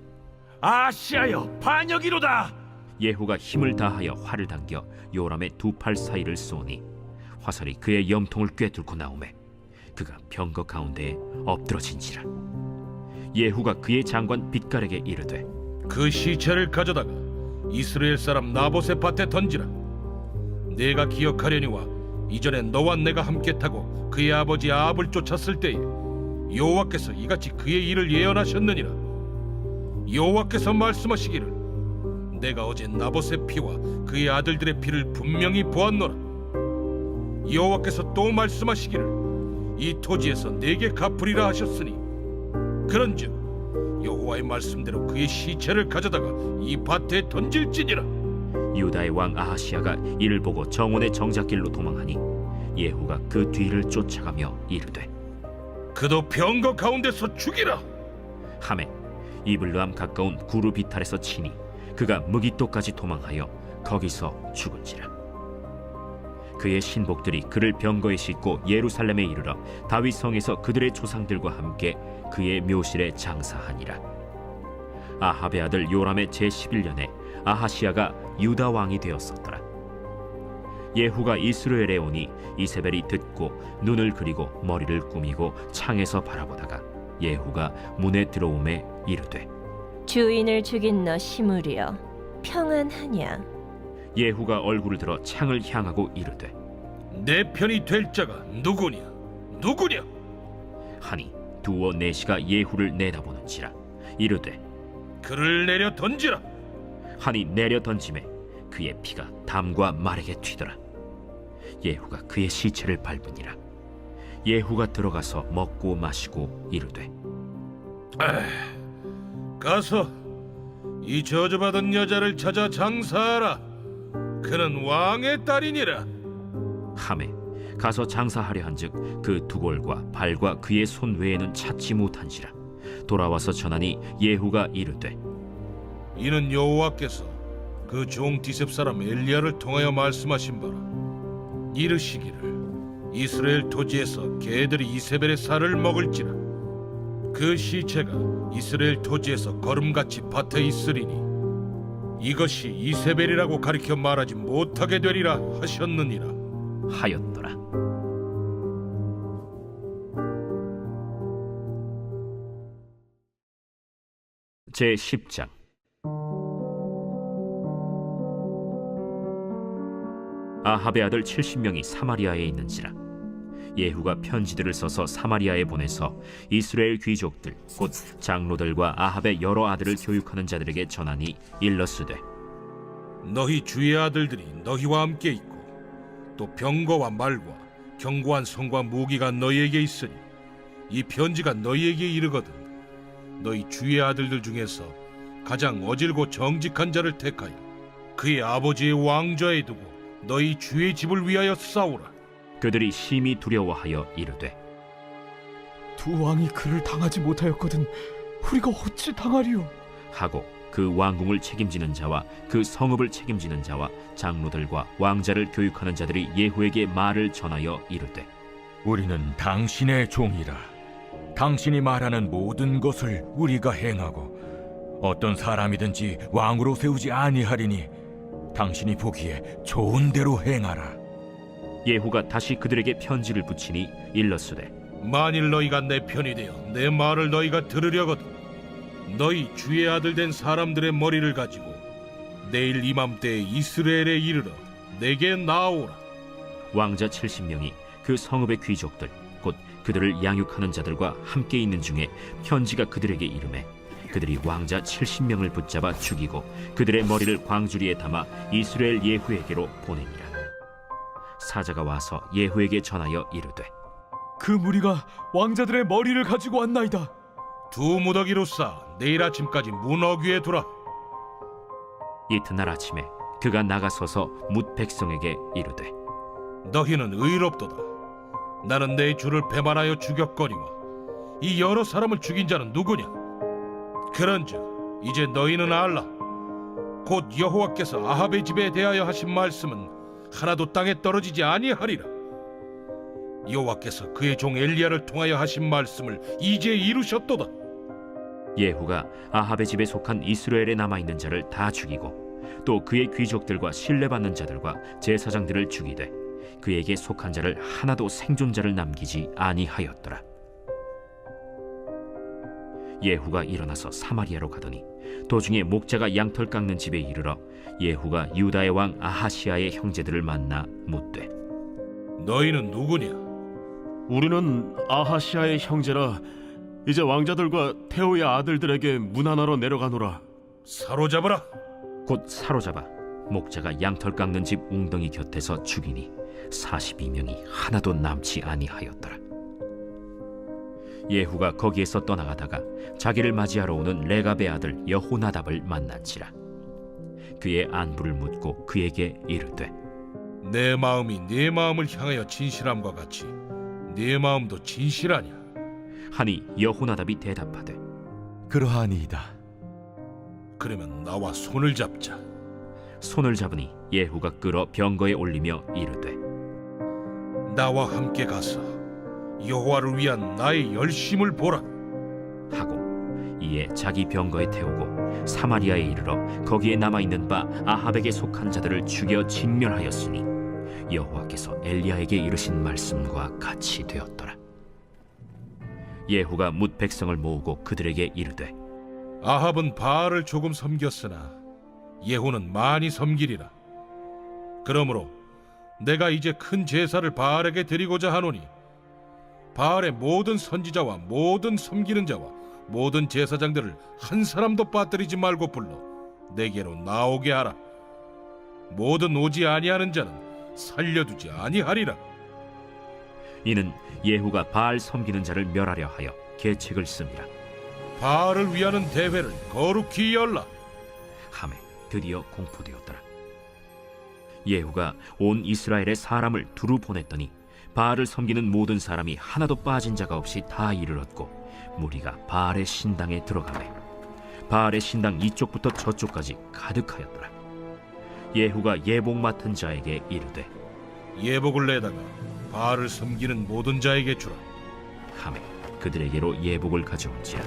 아시아여, 반역이로다. 예후가 힘을 다하여 활을 당겨 요람의 두 팔 사이를 쏘니 화살이 그의 염통을 꿰뚫고 나오매 그가 병거 가운데에 엎드러진지라. 예후가 그의 장관 빛깔에게 이르되 그 시체를 가져다가 이스라엘 사람 나봇의 밭에 던지라. 내가 기억하려니와 이전에 너와 내가 함께 타고 그의 아버지 아합을 쫓았을 때에 여호와께서 이같이 그의 일을 예언하셨느니라. 여호와께서 말씀하시기를 내가 어제 나봇의 피와 그의 아들들의 피를 분명히 보았노라. 여호와께서 또 말씀하시기를 이 토지에서 내게 갚으리라 하셨으니 그런즉 여호와의 말씀대로 그의 시체를 가져다가 이 밭에 던질지니라. 유다의 왕 아하시야가 이를 보고 정원의 정작길로 도망하니 예후가 그 뒤를 쫓아가며 이르되 그도 병거 가운데서 죽이라. 하매 이블르함 가까운 구루 비탈에서 치니 그가 무기토까지 도망하여 거기서 죽은지라. 그의 신복들이 그를 병거에 싣고 예루살렘에 이르러 다윗 성에서 그들의 조상들과 함께 그의 묘실에 장사하니라. 아합의 아들 요람의 제11년에 아하시야가 유다 왕이 되었었더라. 예후가 이스라엘에 오니 이세벨이 듣고 눈을 그리고 머리를 꾸미고 창에서 바라보다가 예후가 문에 들어오매 이르되 주인을 죽인 너 시므리여 평안하냐? 예후가 얼굴을 들어 창을 향하고 이르되 내 편이 될 자가 누구냐? 누구냐? 하니 두어 내시가 예후를 내다보는지라. 이르되 그를 내려 던지라. 하니 내려 던짐에 그의 피가 담과 말에게 튀더라. 예후가 그의 시체를 밟으니라. 예후가 들어가서 먹고 마시고 이르되 가서 이 저주받은 여자를 찾아 장사하라. 그는 왕의 딸이니라. 하매 가서 장사하려 한즉 그 두골과 발과 그의 손 외에는 찾지 못한지라. 돌아와서 전하니 예후가 이르되 이는 여호와께서 그 종 디셉 사람 엘리야를 통하여 말씀하신 바라. 이르시기를 이스라엘 토지에서 개들이 이세벨의 살을 먹을지라. 그 시체가 이스라엘 토지에서 거름같이 밭에 있으리니 이것이 이세벨이라고 가리켜 말하지 못하게 되리라 하셨느니라 하였더라. 제10장. 아합의 아들 70명이 사마리아에 있는지라. 예후가 편지들을 써서 사마리아에 보내서 이스라엘 귀족들 곧 장로들과 아합의 여러 아들을 교육하는 자들에게 전하니 일러스되 너희 주의 아들들이 너희와 함께 있고 또 병거와 말과 견고한 성과 무기가 너희에게 있으니 이 편지가 너희에게 이르거든 너희 주의 아들들 중에서 가장 어질고 정직한 자를 택하여 그의 아버지의 왕좌에 두고 너희 주의 집을 위하여 싸우라. 그들이 심히 두려워하여 이르되 두 왕이 그를 당하지 못하였거든 우리가 어찌 당하리요? 하고 그 왕궁을 책임지는 자와 그 성읍을 책임지는 자와 장로들과 왕자를 교육하는 자들이 예후에게 말을 전하여 이르되 우리는 당신의 종이라. 당신이 말하는 모든 것을 우리가 행하고 어떤 사람이든지 왕으로 세우지 아니하리니 당신이 보기에 좋은 대로 행하라. 예후가 다시 그들에게 편지를 붙이니 일렀으되 만일 너희가 내 편이 되어 내 말을 너희가 들으려거든 너희 주의 아들 된 사람들의 머리를 가지고 내일 이맘때에 이스라엘에 이르러 내게 나오라. 왕자 70명이 그 성읍의 귀족들 곧 그들을 양육하는 자들과 함께 있는 중에 편지가 그들에게 이르매 그들이 왕자 70명을 붙잡아 죽이고 그들의 머리를 광주리에 담아 이스라엘 예후에게로 보내니라. 사자가 와서 예후에게 전하여 이르되 그 무리가 왕자들의 머리를 가지고 왔나이다. 두 무더기로 싸 내일 아침까지 문 어귀에 두라. 이튿날 아침에 그가 나가서서 뭇 백성에게 이르되 너희는 의롭도다. 나는 내 주를 배반하여 죽였거니와 이 여러 사람을 죽인 자는 누구냐? 그런즉 이제 너희는 알라. 곧 여호와께서 아합의 집에 대하여 하신 말씀은 하나도 땅에 떨어지지 아니하리라. 여호와께서 그의 종 엘리야를 통하여 하신 말씀을 이제 이루셨도다. 예후가 아합의 집에 속한 이스라엘에 남아있는 자를 다 죽이고 또 그의 귀족들과 신뢰받는 자들과 제사장들을 죽이되 그에게 속한 자를 하나도 생존자를 남기지 아니하였더라. 예후가 일어나서 사마리아로 가더니 도중에 목자가 양털 깎는 집에 이르러 예후가 유다의 왕 아하시아의 형제들을 만나 묻되 너희는 누구냐? 우리는 아하시아의 형제라. 이제 왕자들과 태호의 아들들에게 문 하나로 내려가노라. 사로잡아라. 곧 사로잡아 목자가 양털 깎는 집 웅덩이 곁에서 죽이니 42명이 하나도 남지 아니하였더라. 예후가 거기에서 떠나가다가 자기를 맞이하러 오는 레갑의 아들 여호나답을 만난지라. 그의 안부를 묻고 그에게 이르되 내 마음이 네 마음을 향하여 진실함과 같이 네 마음도 진실하냐? 하니 여호나답이 대답하되 그러하니이다. 그러면 나와 손을 잡자. 손을 잡으니 예후가 끌어 병거에 올리며 이르되 나와 함께 가서 여호와를 위한 나의 열심을 보라 하고 이에 자기 병거에 태우고 사마리아에 이르러 거기에 남아있는 바 아합에게 속한 자들을 죽여 진멸하였으니 여호와께서 엘리야에게 이르신 말씀과 같이 되었더라. 예후가 뭇 백성을 모으고 그들에게 이르되 아합은 바알을 조금 섬겼으나 예후는 많이 섬기리라. 그러므로 내가 이제 큰 제사를 바알에게 드리고자 하노니 바알의 모든 선지자와 모든 섬기는 자와 모든 제사장들을 한 사람도 빠뜨리지 말고 불러 내게로 나오게 하라. 모든 오지 아니하는 자는 살려두지 아니하리라. 이는 예후가 바알 섬기는 자를 멸하려 하여 계책을 씁니다. 바알을 위하는 대회를 거룩히 열라. 하매 드디어 공포되었더라. 예후가 온 이스라엘의 사람을 두루 보냈더니 바알을 섬기는 모든 사람이 하나도 빠진 자가 없이 다 이르렀고 무리가 바알의 신당에 들어가매 바알의 신당 이쪽부터 저쪽까지 가득하였더라. 예후가 예복 맡은 자에게 이르되 예복을 내다가 바알을 섬기는 모든 자에게 주라. 하매 그들에게로 예복을 가져온지라.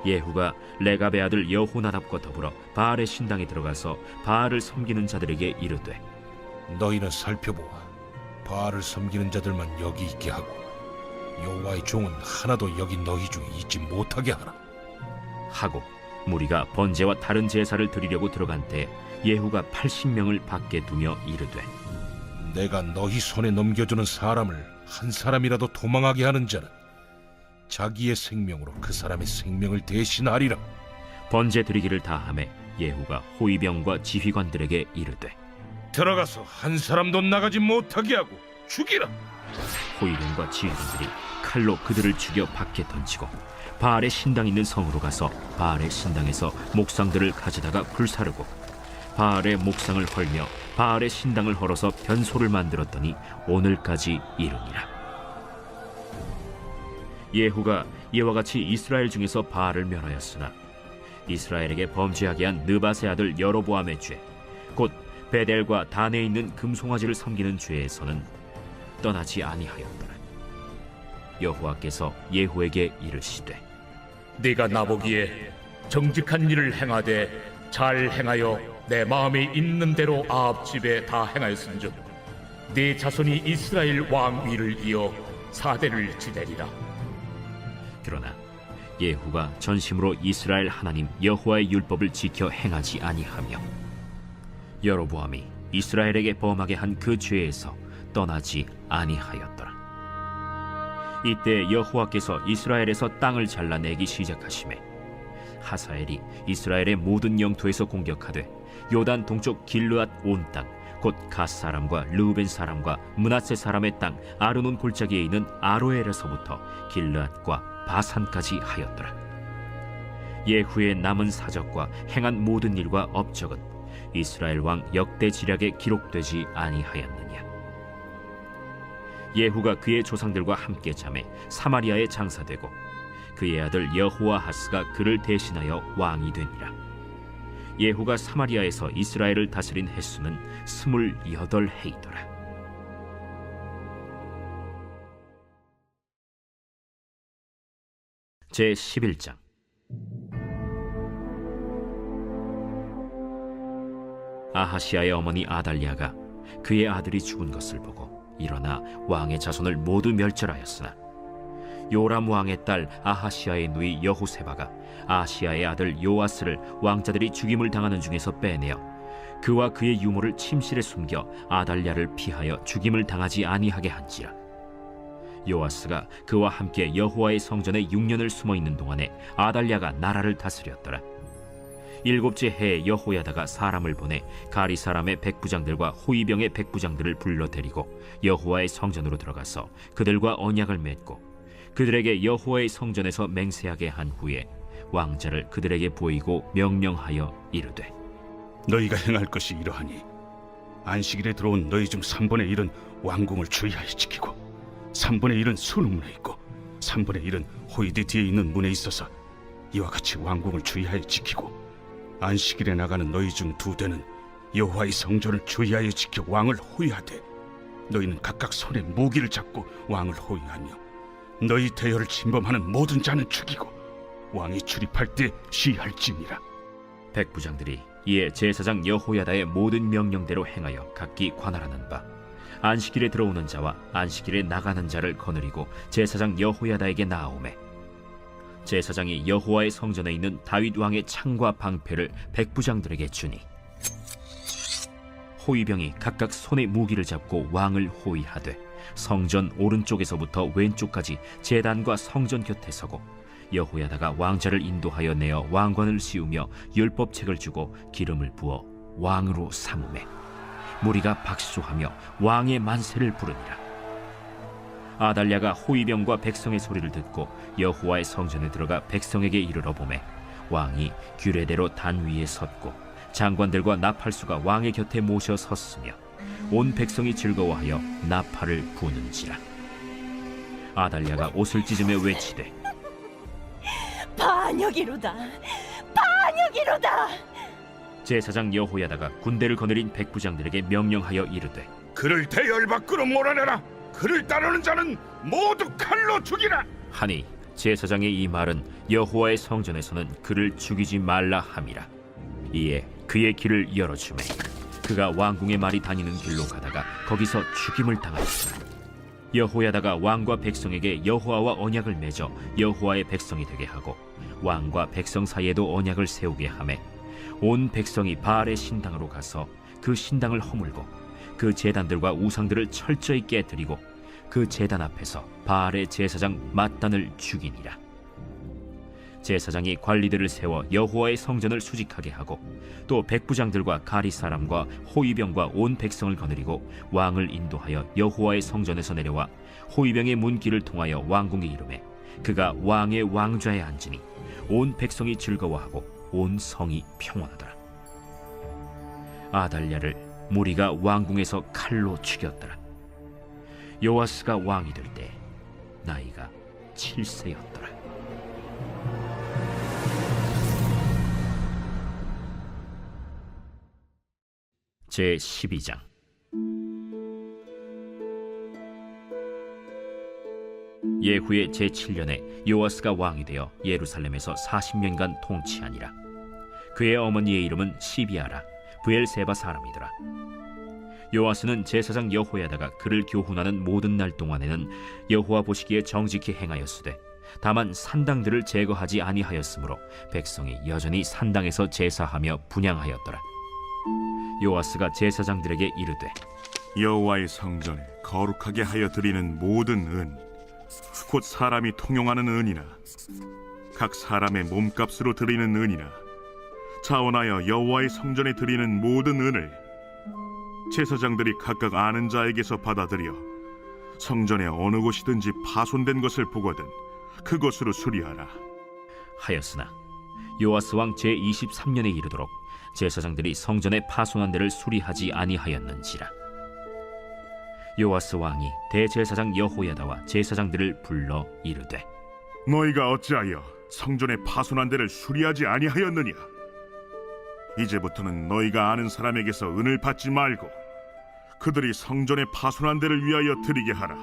예후가 레갑의 아들 여호나답과 더불어 바알의 신당에 들어가서 바알을 섬기는 자들에게 이르되 너희는 살펴보아 바알을 섬기는 자들만 여기 있게 하고 여호와의 종은 하나도 여기 너희 중에 있지 못하게 하라 하고 무리가 번제와 다른 제사를 드리려고 들어간 때 예후가 80명을 밖에 두며 이르되 내가 너희 손에 넘겨주는 사람을 한 사람이라도 도망하게 하는 자는 자기의 생명으로 그 사람의 생명을 대신하리라. 번제 드리기를 다하매 예후가 호위병과 지휘관들에게 이르되 들어가서 한 사람도 나가지 못하게 하고 죽이라. 호위병과 지휘관들이 칼로 그들을 죽여 밖에 던지고 바알의 신당 있는 성으로 가서 바알의 신당에서 목상들을 가져다가 불사르고 바알의 목상을 헐며 바알의 신당을 헐어서 변소를 만들었더니 오늘까지 이르니라. 예후가 이와 같이 이스라엘 중에서 바알을 멸하였으나 이스라엘에게 범죄하게 한 느밧의 아들 여로보암의 죄 곧 베델과 단에 있는 금송아지를 섬기는 죄에서는 떠나지 아니하였더라. 여호와께서 예후에게 이르시되 네가 나보기에 정직한 일을 행하되 잘 행하여 내 마음에 있는 대로 아합 집에 다 행하였은즉 네 자손이 이스라엘 왕 위를 이어 사대를 지내리라. 그러나 예후가 전심으로 이스라엘 하나님 여호와의 율법을 지켜 행하지 아니하며 여로보암이 이스라엘에게 범하게 한 그 죄에서 떠나지 아니하였더라. 이때 여호와께서 이스라엘에서 땅을 잘라내기 시작하시매 하사엘이 이스라엘의 모든 영토에서 공격하되 요단 동쪽 길르앗 온 땅 곧 갓 사람과 르우벤 사람과 므낫세 사람의 땅 아르논 골짜기에 있는 아로엘에서부터 길르앗과 바산까지 하였더라. 예후의 남은 사적과 행한 모든 일과 업적은 이스라엘 왕 역대 지략에 기록되지 아니하였느냐. 예후가 그의 조상들과 함께 잠에 사마리아에 장사되고 그의 아들 여호아하스가 그를 대신하여 왕이 되니라. 예후가 사마리아에서 이스라엘을 다스린 횟수는 28해이더라. 제 11장. 아하시아의 어머니 아달랴가 그의 아들이 죽은 것을 보고 일어나 왕의 자손을 모두 멸절하였으나 요람 왕의 딸 아하시아의 누이 여호세바가 아시아의 아들 요아스를 왕자들이 죽임을 당하는 중에서 빼내어 그와 그의 유모를 침실에 숨겨 아달랴를 피하여 죽임을 당하지 아니하게 한지라. 요아스가 그와 함께 여호와의 성전에 6년을 숨어 있는 동안에 아달랴가 나라를 다스렸더라. 7째 해에 여호야다가 사람을 보내 가리 사람의 백부장들과 호위병의 백부장들을 불러 데리고 여호와의 성전으로 들어가서 그들과 언약을 맺고 그들에게 여호와의 성전에서 맹세하게 한 후에 왕자를 그들에게 보이고 명령하여 이르되 너희가 행할 것이 이러하니 안식일에 들어온 너희 중 3분의 1은 왕궁을 주의하여 지키고 3분의 1은 수능문에 있고 3분의 1은 호위대 뒤에 있는 문에 있어서 이와 같이 왕궁을 주의하여 지키고 안식일에 나가는 너희 중 2대는 여호와의 성전을 주의하여 지켜 왕을 호위하되 너희는 각각 손에 무기를 잡고 왕을 호위하며 너희 대열을 침범하는 모든 자는 죽이고 왕이 출입할 때 시할지니라. 백부장들이 이에 제사장 여호야다의 모든 명령대로 행하여 각기 관할하는 바 안식일에 들어오는 자와 안식일에 나가는 자를 거느리고 제사장 여호야다에게 나아오매 제사장이 여호와의 성전에 있는 다윗 왕의 창과 방패를 백부장들에게 주니 호위병이 각각 손에 무기를 잡고 왕을 호위하되 성전 오른쪽에서부터 왼쪽까지 제단과 성전 곁에 서고 여호야다가 왕자를 인도하여 내어 왕관을 씌우며 율법책을 주고 기름을 부어 왕으로 삼으매 무리가 박수하며 왕의 만세를 부르니라. 아달랴가 호위병과 백성의 소리를 듣고 여호와의 성전에 들어가 백성에게 이르러 보매 왕이 규례대로 단 위에 섰고 장관들과 나팔수가 왕의 곁에 모셔 섰으며 온 백성이 즐거워하여 나팔을 부는지라. 아달랴가 옷을 찢으며 외치되 반역이로다, 반역이로다. 제사장 여호야다가 군대를 거느린 백부장들에게 명령하여 이르되 그를 대열 밖으로 몰아내라. 그를 따르는 자는 모두 칼로 죽이라. 하니 제사장의 이 말은 여호와의 성전에서는 그를 죽이지 말라 함이라. 이에 그의 길을 열어주매 그가 왕궁의 말이 다니는 길로 가다가 거기서 죽임을 당하였으나 여호야다가 왕과 백성에게 여호와와 언약을 맺어 여호와의 백성이 되게 하고 왕과 백성 사이에도 언약을 세우게 하매 온 백성이 바알의 신당으로 가서 그 신당을 허물고 그 제단들과 우상들을 철저히 깨뜨리고 그 제단 앞에서 바알의 제사장 맏단을 죽이니라. 제사장이 관리들을 세워 여호와의 성전을 수직하게 하고 또 백부장들과 가리 사람과 호위병과 온 백성을 거느리고 왕을 인도하여 여호와의 성전에서 내려와 호위병의 문길을 통하여 왕궁에 이르매 그가 왕의 왕좌에 앉으니 온 백성이 즐거워하고 온 성이 평온하더라. 아달랴를 무리가 왕궁에서 칼로 죽였더라. 요아스가 왕이 될 때 나이가 7세였더라. 제 12장. 예후의 제 7년에 요아스가 왕이 되어 예루살렘에서 40년간 통치하니라. 그의 어머니의 이름은 시비아라 브엘세바 사람이더라. 요아스는 제사장 여호야다가 그를 교훈하는 모든 날 동안에는 여호와 보시기에 정직히 행하였으되 다만 산당들을 제거하지 아니하였으므로 백성이 여전히 산당에서 제사하며 분향하였더라. 요아스가 제사장들에게 이르되 여호와의 성전에 거룩하게 하여 드리는 모든 은, 곧 사람이 통용하는 은이나 각 사람의 몸값으로 드리는 은이나 자원하여 여호와의 성전에 드리는 모든 은을 제사장들이 각각 아는 자에게서 받아들여 성전의 어느 곳이든지 파손된 것을 보거든 그것으로 수리하라. 하였으나 요아스 왕 제23년에 이르도록 제사장들이 성전의 파손한 데를 수리하지 아니하였는지라. 요아스 왕이 대제사장 여호야다와 제사장들을 불러 이르되, 너희가 어찌하여 성전의 파손한 데를 수리하지 아니하였느냐? 이제부터는 너희가 아는 사람에게서 은을 받지 말고 그들이 성전의 파손한 데를 위하여 드리게 하라.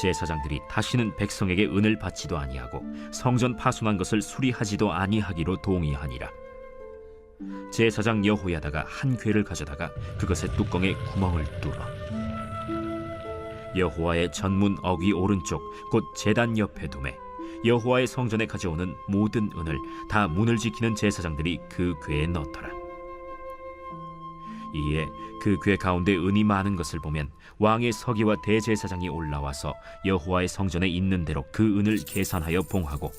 제사장들이 다시는 백성에게 은을 받지도 아니하고 성전 파손한 것을 수리하지도 아니하기로 동의하니라. 제사장 여호야다가 한 궤를 가져다가 그것의 뚜껑에 구멍을 뚫어 여호와의 전문 어귀 오른쪽 곧 제단 옆에 두매 여호와의 성전에 가져오는 모든 은을 다 문을 지키는 제사장들이 그 궤에 넣더라. 이에 그 궤 가운데 은이 많은 것을 보면 왕의 서기와 대제사장이 올라와서 여호와의 성전에 있는 대로 그 은을 계산하여 봉하고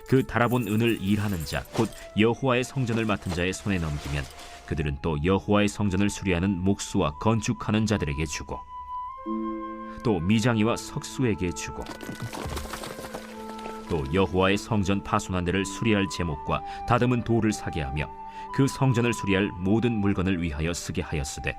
그 달아본 은을 일하는 자 곧 여호와의 성전을 맡은 자의 손에 넘기면 그들은 또 여호와의 성전을 수리하는 목수와 건축하는 자들에게 주고 또 미장이와 석수에게 주고 또 여호와의 성전 파손한 데를 수리할 제목과 다듬은 돌을 사게 하며 그 성전을 수리할 모든 물건을 위하여 쓰게 하였으되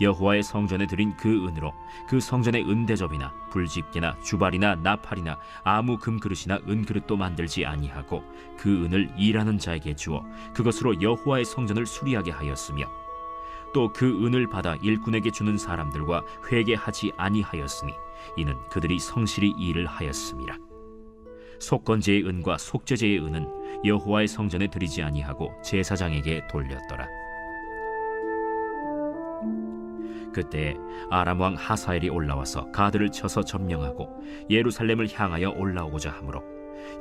여호와의 성전에 드린 그 은으로 그 성전의 은대접이나 불집게나 주발이나 나팔이나 아무 금그릇이나 은그릇도 만들지 아니하고 그 은을 일하는 자에게 주어 그것으로 여호와의 성전을 수리하게 하였으며 또 그 은을 받아 일꾼에게 주는 사람들과 회개하지 아니하였으니 이는 그들이 성실히 일을 하였음이라. 속건제의 은과 속죄제의 은은 여호와의 성전에 드리지 아니하고 제사장에게 돌렸더라. 그때 아람 왕 하사엘이 올라와서 가드를 쳐서 점령하고 예루살렘을 향하여 올라오고자 하므로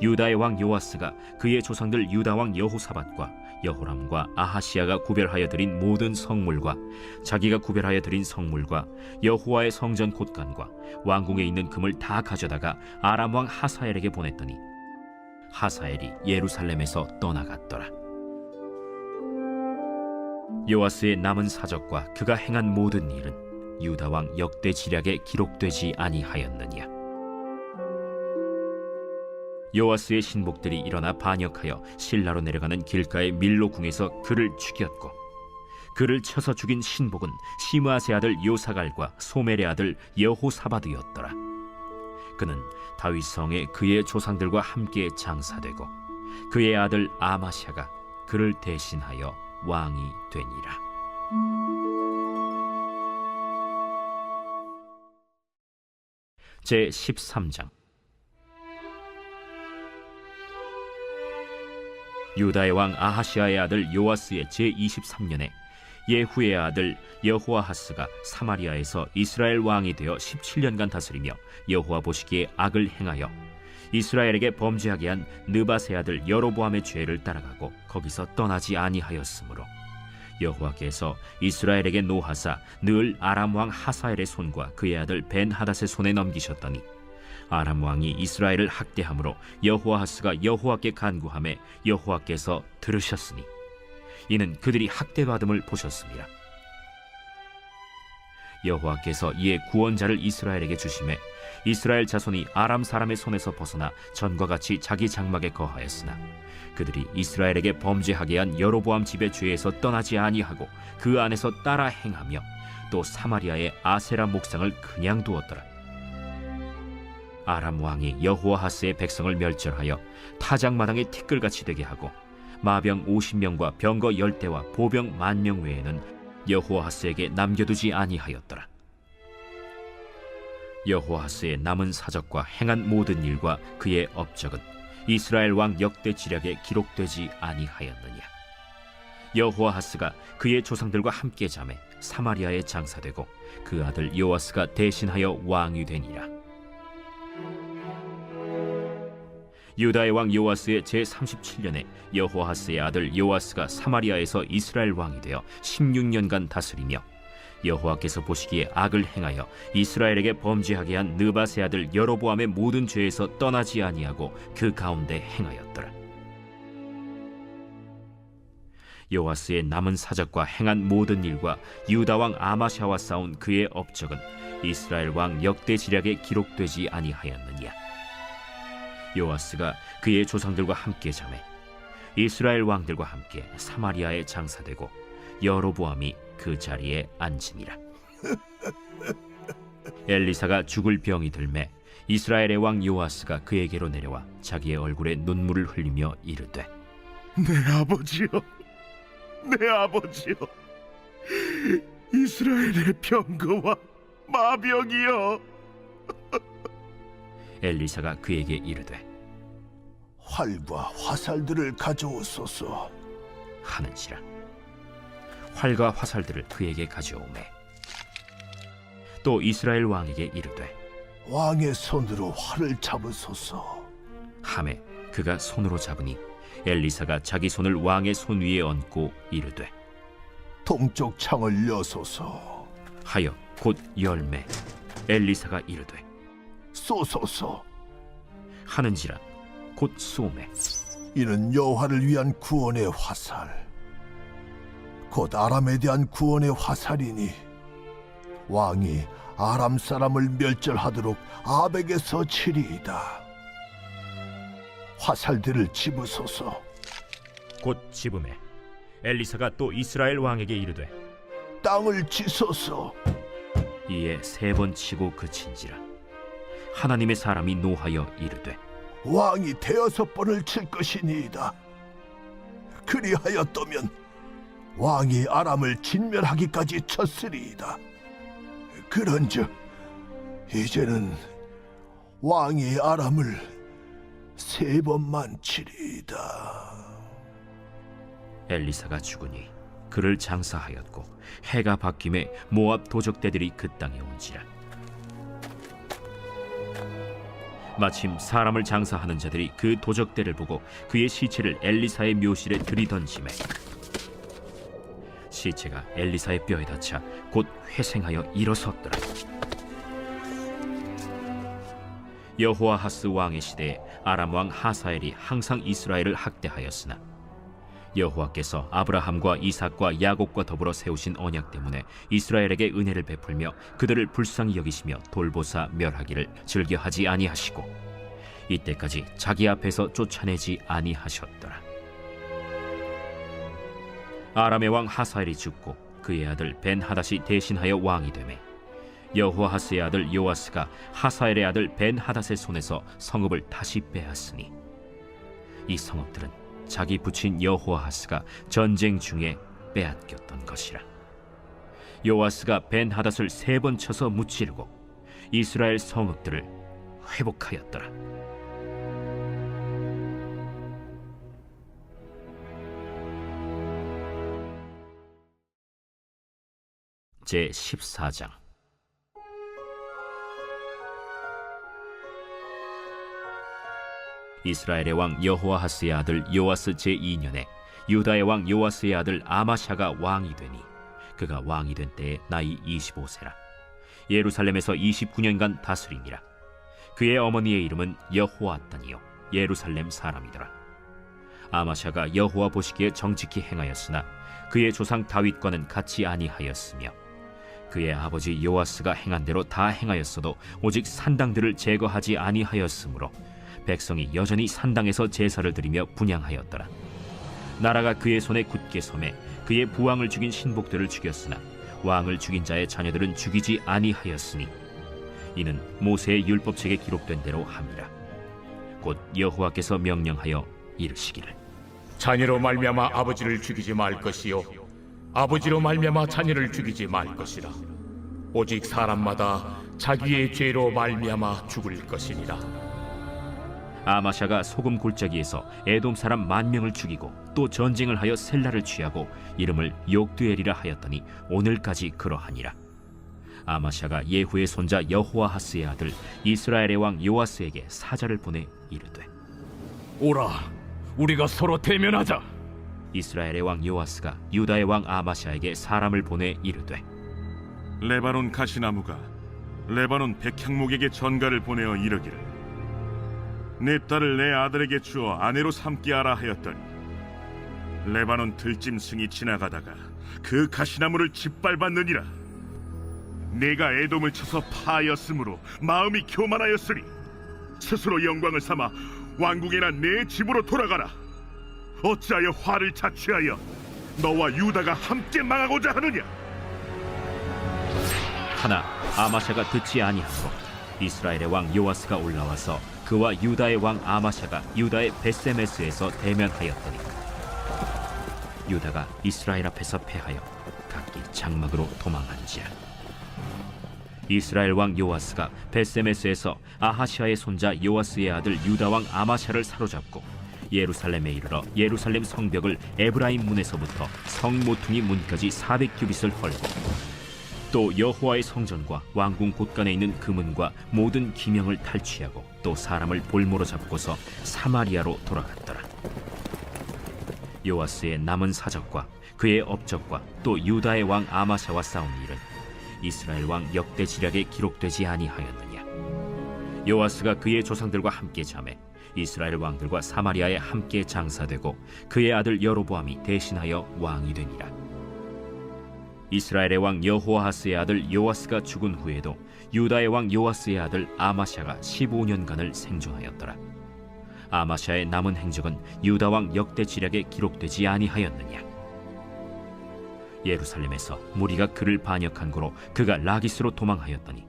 유다의 왕 요아스가 그의 조상들 유다 왕 여호사밧과 여호람과 아하시야가 구별하여 드린 모든 성물과 자기가 구별하여 드린 성물과 여호와의 성전 곳간과 왕궁에 있는 금을 다 가져다가 아람 왕 하사엘에게 보냈더니 하사엘이 예루살렘에서 떠나갔더라. 요아스의 남은 사적과 그가 행한 모든 일은 유다 왕 역대 지략에 기록되지 아니하였느냐. 요아스의 신복들이 일어나 반역하여 실라로 내려가는 길가의 밀로 궁에서 그를 죽였고 그를 쳐서 죽인 신복은 시므아세 아들 요사갈과 소멜의 아들 여호사밧이었더라. 그는 다윗 성에 그의 조상들과 함께 장사되고 그의 아들 아마샤가 그를 대신하여 왕이 되니라. 제 13장. 유다의 왕 아하시아의 아들 요아스의 제23년에 예후의 아들 여호아하스가 사마리아에서 이스라엘 왕이 되어 17년간 다스리며 여호와 보시기에 악을 행하여 이스라엘에게 범죄하게 한 느밧의 아들 여로보암의 죄를 따라가고 거기서 떠나지 아니하였으므로 여호와께서 이스라엘에게 노하사 늘 아람 왕 하사엘의 손과 그의 아들 벤하닷의 손에 넘기셨더니 아람 왕이 이스라엘을 학대함으로 여호아하스가 여호와께 간구하매 여호와께서 들으셨으니 이는 그들이 학대받음을 보셨습니다. 여호와께서 이에 구원자를 이스라엘에게 주시매 이스라엘 자손이 아람 사람의 손에서 벗어나 전과 같이 자기 장막에 거하였으나 그들이 이스라엘에게 범죄하게 한 여로보암 집의 죄에서 떠나지 아니하고 그 안에서 따라 행하며 또 사마리아의 아세라 목상을 그냥 두었더라. 아람 왕이 여호아하스의 백성을 멸절하여 타작마당의 티끌같이 되게 하고 마병 50명과 병거 10대와 보병 10,000명 외에는 여호아하스에게 남겨두지 아니하였더라. 여호아하스의 남은 사적과 행한 모든 일과 그의 업적은 이스라엘 왕 역대 지략에 기록되지 아니하였느냐. 여호아하스가 그의 조상들과 함께 잠에 사마리아에 장사되고 그 아들 요아스가 대신하여 왕이 되니라. 유다의 왕 요아스의 제37년에 여호아하스의 아들 요아스가 사마리아에서 이스라엘 왕이 되어 16년간 다스리며 여호와께서 보시기에 악을 행하여 이스라엘에게 범죄하게 한 느밧의 아들 여로보암의 모든 죄에서 떠나지 아니하고 그 가운데 행하였더라. 요아스의 남은 사적과 행한 모든 일과 유다 왕 아마샤와 싸운 그의 업적은 이스라엘 왕 역대지략에 기록되지 아니하였느냐. 요아스가 그의 조상들과 함께 잠에 이스라엘 왕들과 함께 사마리아에 장사되고 여로보암이 그 자리에 앉으니라. 엘리사가 죽을 병이 들매 이스라엘의 왕 요아스가 그에게로 내려와 자기의 얼굴에 눈물을 흘리며 이르되, 내 아버지여, 내 아버지여, 이스라엘의 병거와 마병이여. 엘리사가 그에게 이르되, 활과 화살들을 가져오소서. 하는지라. 활과 화살들을 그에게 가져오매 또 이스라엘 왕에게 이르되, 왕의 손으로 활을 잡으소서. 하매 그가 손으로 잡으니 엘리사가 자기 손을 왕의 손 위에 얹고 이르되, 동쪽 창을 여소서. 하여 곧 열매. 엘리사가 이르되, 쏘소서. 하는지라. 곧 쏘매 이는 여호와를 위한 구원의 화살, 곧 아람에 대한 구원의 화살이니 왕이 아람 사람을 멸절하도록 아벡에서 치리이다. 화살들을 집으소서. 곧 집음에 엘리사가 또 이스라엘 왕에게 이르되, 땅을 치소서. 이에 3번 치고 그친지라. 하나님의 사람이 노하여 이르되, 왕이 6번을 칠 것이니이다. 그리하였다면 왕이 아람을 진멸하기까지 쳤으리이다. 그런즉 이제는 왕이 아람을 3번만 치리이다. 엘리사가 죽으니 그를 장사하였고 해가 바뀜에 모압 도적대들이 그 땅에 온지라. 마침 사람을 장사하는 자들이 그 도적대를 보고 그의 시체를 엘리사의 묘실에 들이던지매 시체가 엘리사의 뼈에 닿자 곧 회생하여 일어섰더라. 여호아하스 왕의 시대에 아람 왕 하사엘이 항상 이스라엘을 학대하였으나 여호와께서 아브라함과 이삭과 야곱과 더불어 세우신 언약 때문에 이스라엘에게 은혜를 베풀며 그들을 불쌍히 여기시며 돌보사 멸하기를 즐겨하지 아니하시고 이때까지 자기 앞에서 쫓아내지 아니하셨더라. 아람의 왕 하사엘이 죽고 그의 아들 벤하닷이 대신하여 왕이 되매 여호아하스의 아들 요아스가 하사엘의 아들 벤하닷의 손에서 성읍을 다시 빼앗으니 이 성읍들은 자기 부친 여호아하스가 전쟁 중에 빼앗겼던 것이라. 요아스가 벤하닷을 3번 쳐서 무찌르고 이스라엘 성읍들을 회복하였더라. 제 14장. 이스라엘의 왕 여호아하스의 아들 요아스 제2년에 유다의 왕 요아스의 아들 아마샤가 왕이 되니 그가 왕이 된 때에 나이 25세라. 예루살렘에서 29년간 다스리니라. 그의 어머니의 이름은 여호아단이요 예루살렘 사람이더라. 아마샤가 여호와 보시기에 정직히 행하였으나 그의 조상 다윗과는 같이 아니하였으며 그의 아버지 요아스가 행한 대로 다 행하였어도 오직 산당들을 제거하지 아니하였으므로 백성이 여전히 산당에서 제사를 드리며 분향하였더라. 나라가 그의 손에 굳게 섬에 그의 부왕을 죽인 신복들을 죽였으나 왕을 죽인 자의 자녀들은 죽이지 아니하였으니 이는 모세의 율법책에 기록된 대로 함이라. 곧 여호와께서 명령하여 이르시기를 자녀로 말미암아 아버지를 죽이지 말 것이요 아버지로 말미암아 자녀를 죽이지 말 것이라. 오직 사람마다 자기의 죄로 말미암아 죽을 것이니라. 아마샤가 소금 골짜기에서 에돔 사람 10,000명을 죽이고 또 전쟁을 하여 셀라를 취하고 이름을 욕두엘이라 하였더니 오늘까지 그러하니라. 아마샤가 예후의 손자 여호아하스의 아들 이스라엘의 왕 요아스에게 사자를 보내 이르되 오라, 우리가 서로 대면하자. 이스라엘의 왕 요아스가 유다의 왕 아마샤에게 사람을 보내 이르되 레바논 가시나무가 레바논 백향목에게 전가를 보내어 이르기를 내 딸을 내 아들에게 주어 아내로 삼게 하라 하였더니 레바논 들짐승이 지나가다가 그 가시나무를 짓밟았느니라. 내가 에돔을 쳐서 파하였으므로 마음이 교만하였으니 스스로 영광을 삼아 왕궁이나 내 집으로 돌아가라. 어찌하여 화를 자취하여 너와 유다가 함께 망하고자 하느냐? 하나 아마샤가 듣지 아니하므로 이스라엘의 왕 요아스가 올라와서 그와 유다의 왕 아마샤가 유다의 벳세메스에서 대면하였더니 유다가 이스라엘 앞에서 패하여 각기 장막으로 도망한지라. 이스라엘 왕 요아스가 벳세메스에서 아하시아의 손자 요아스의 아들 유다 왕 아마샤를 사로잡고 예루살렘에 이르러 예루살렘 성벽을 에브라임 문에서부터 성 모퉁이 문까지 400규빗을 헐고 또 여호와의 성전과 왕궁 곳간에 있는 금은과 모든 기명을 탈취하고 또 사람을 볼모로 잡고서 사마리아로 돌아갔더라. 요아스의 남은 사적과 그의 업적과 또 유다의 왕 아마샤와 싸운 일은 이스라엘 왕 역대 지략에 기록되지 아니하였느냐. 요아스가 그의 조상들과 함께 잠에 이스라엘 왕들과 사마리아에 함께 장사되고 그의 아들 여로보암이 대신하여 왕이 되니라. 이스라엘의 왕 여호아하스의 아들 요아스가 죽은 후에도 유다의 왕 요아스의 아들 아마샤가 15년간을 생존하였더라. 아마샤의 남은 행적은 유다 왕 역대 지략에 기록되지 아니하였느냐. 예루살렘에서 무리가 그를 반역한 고로 그가 라기스로 도망하였더니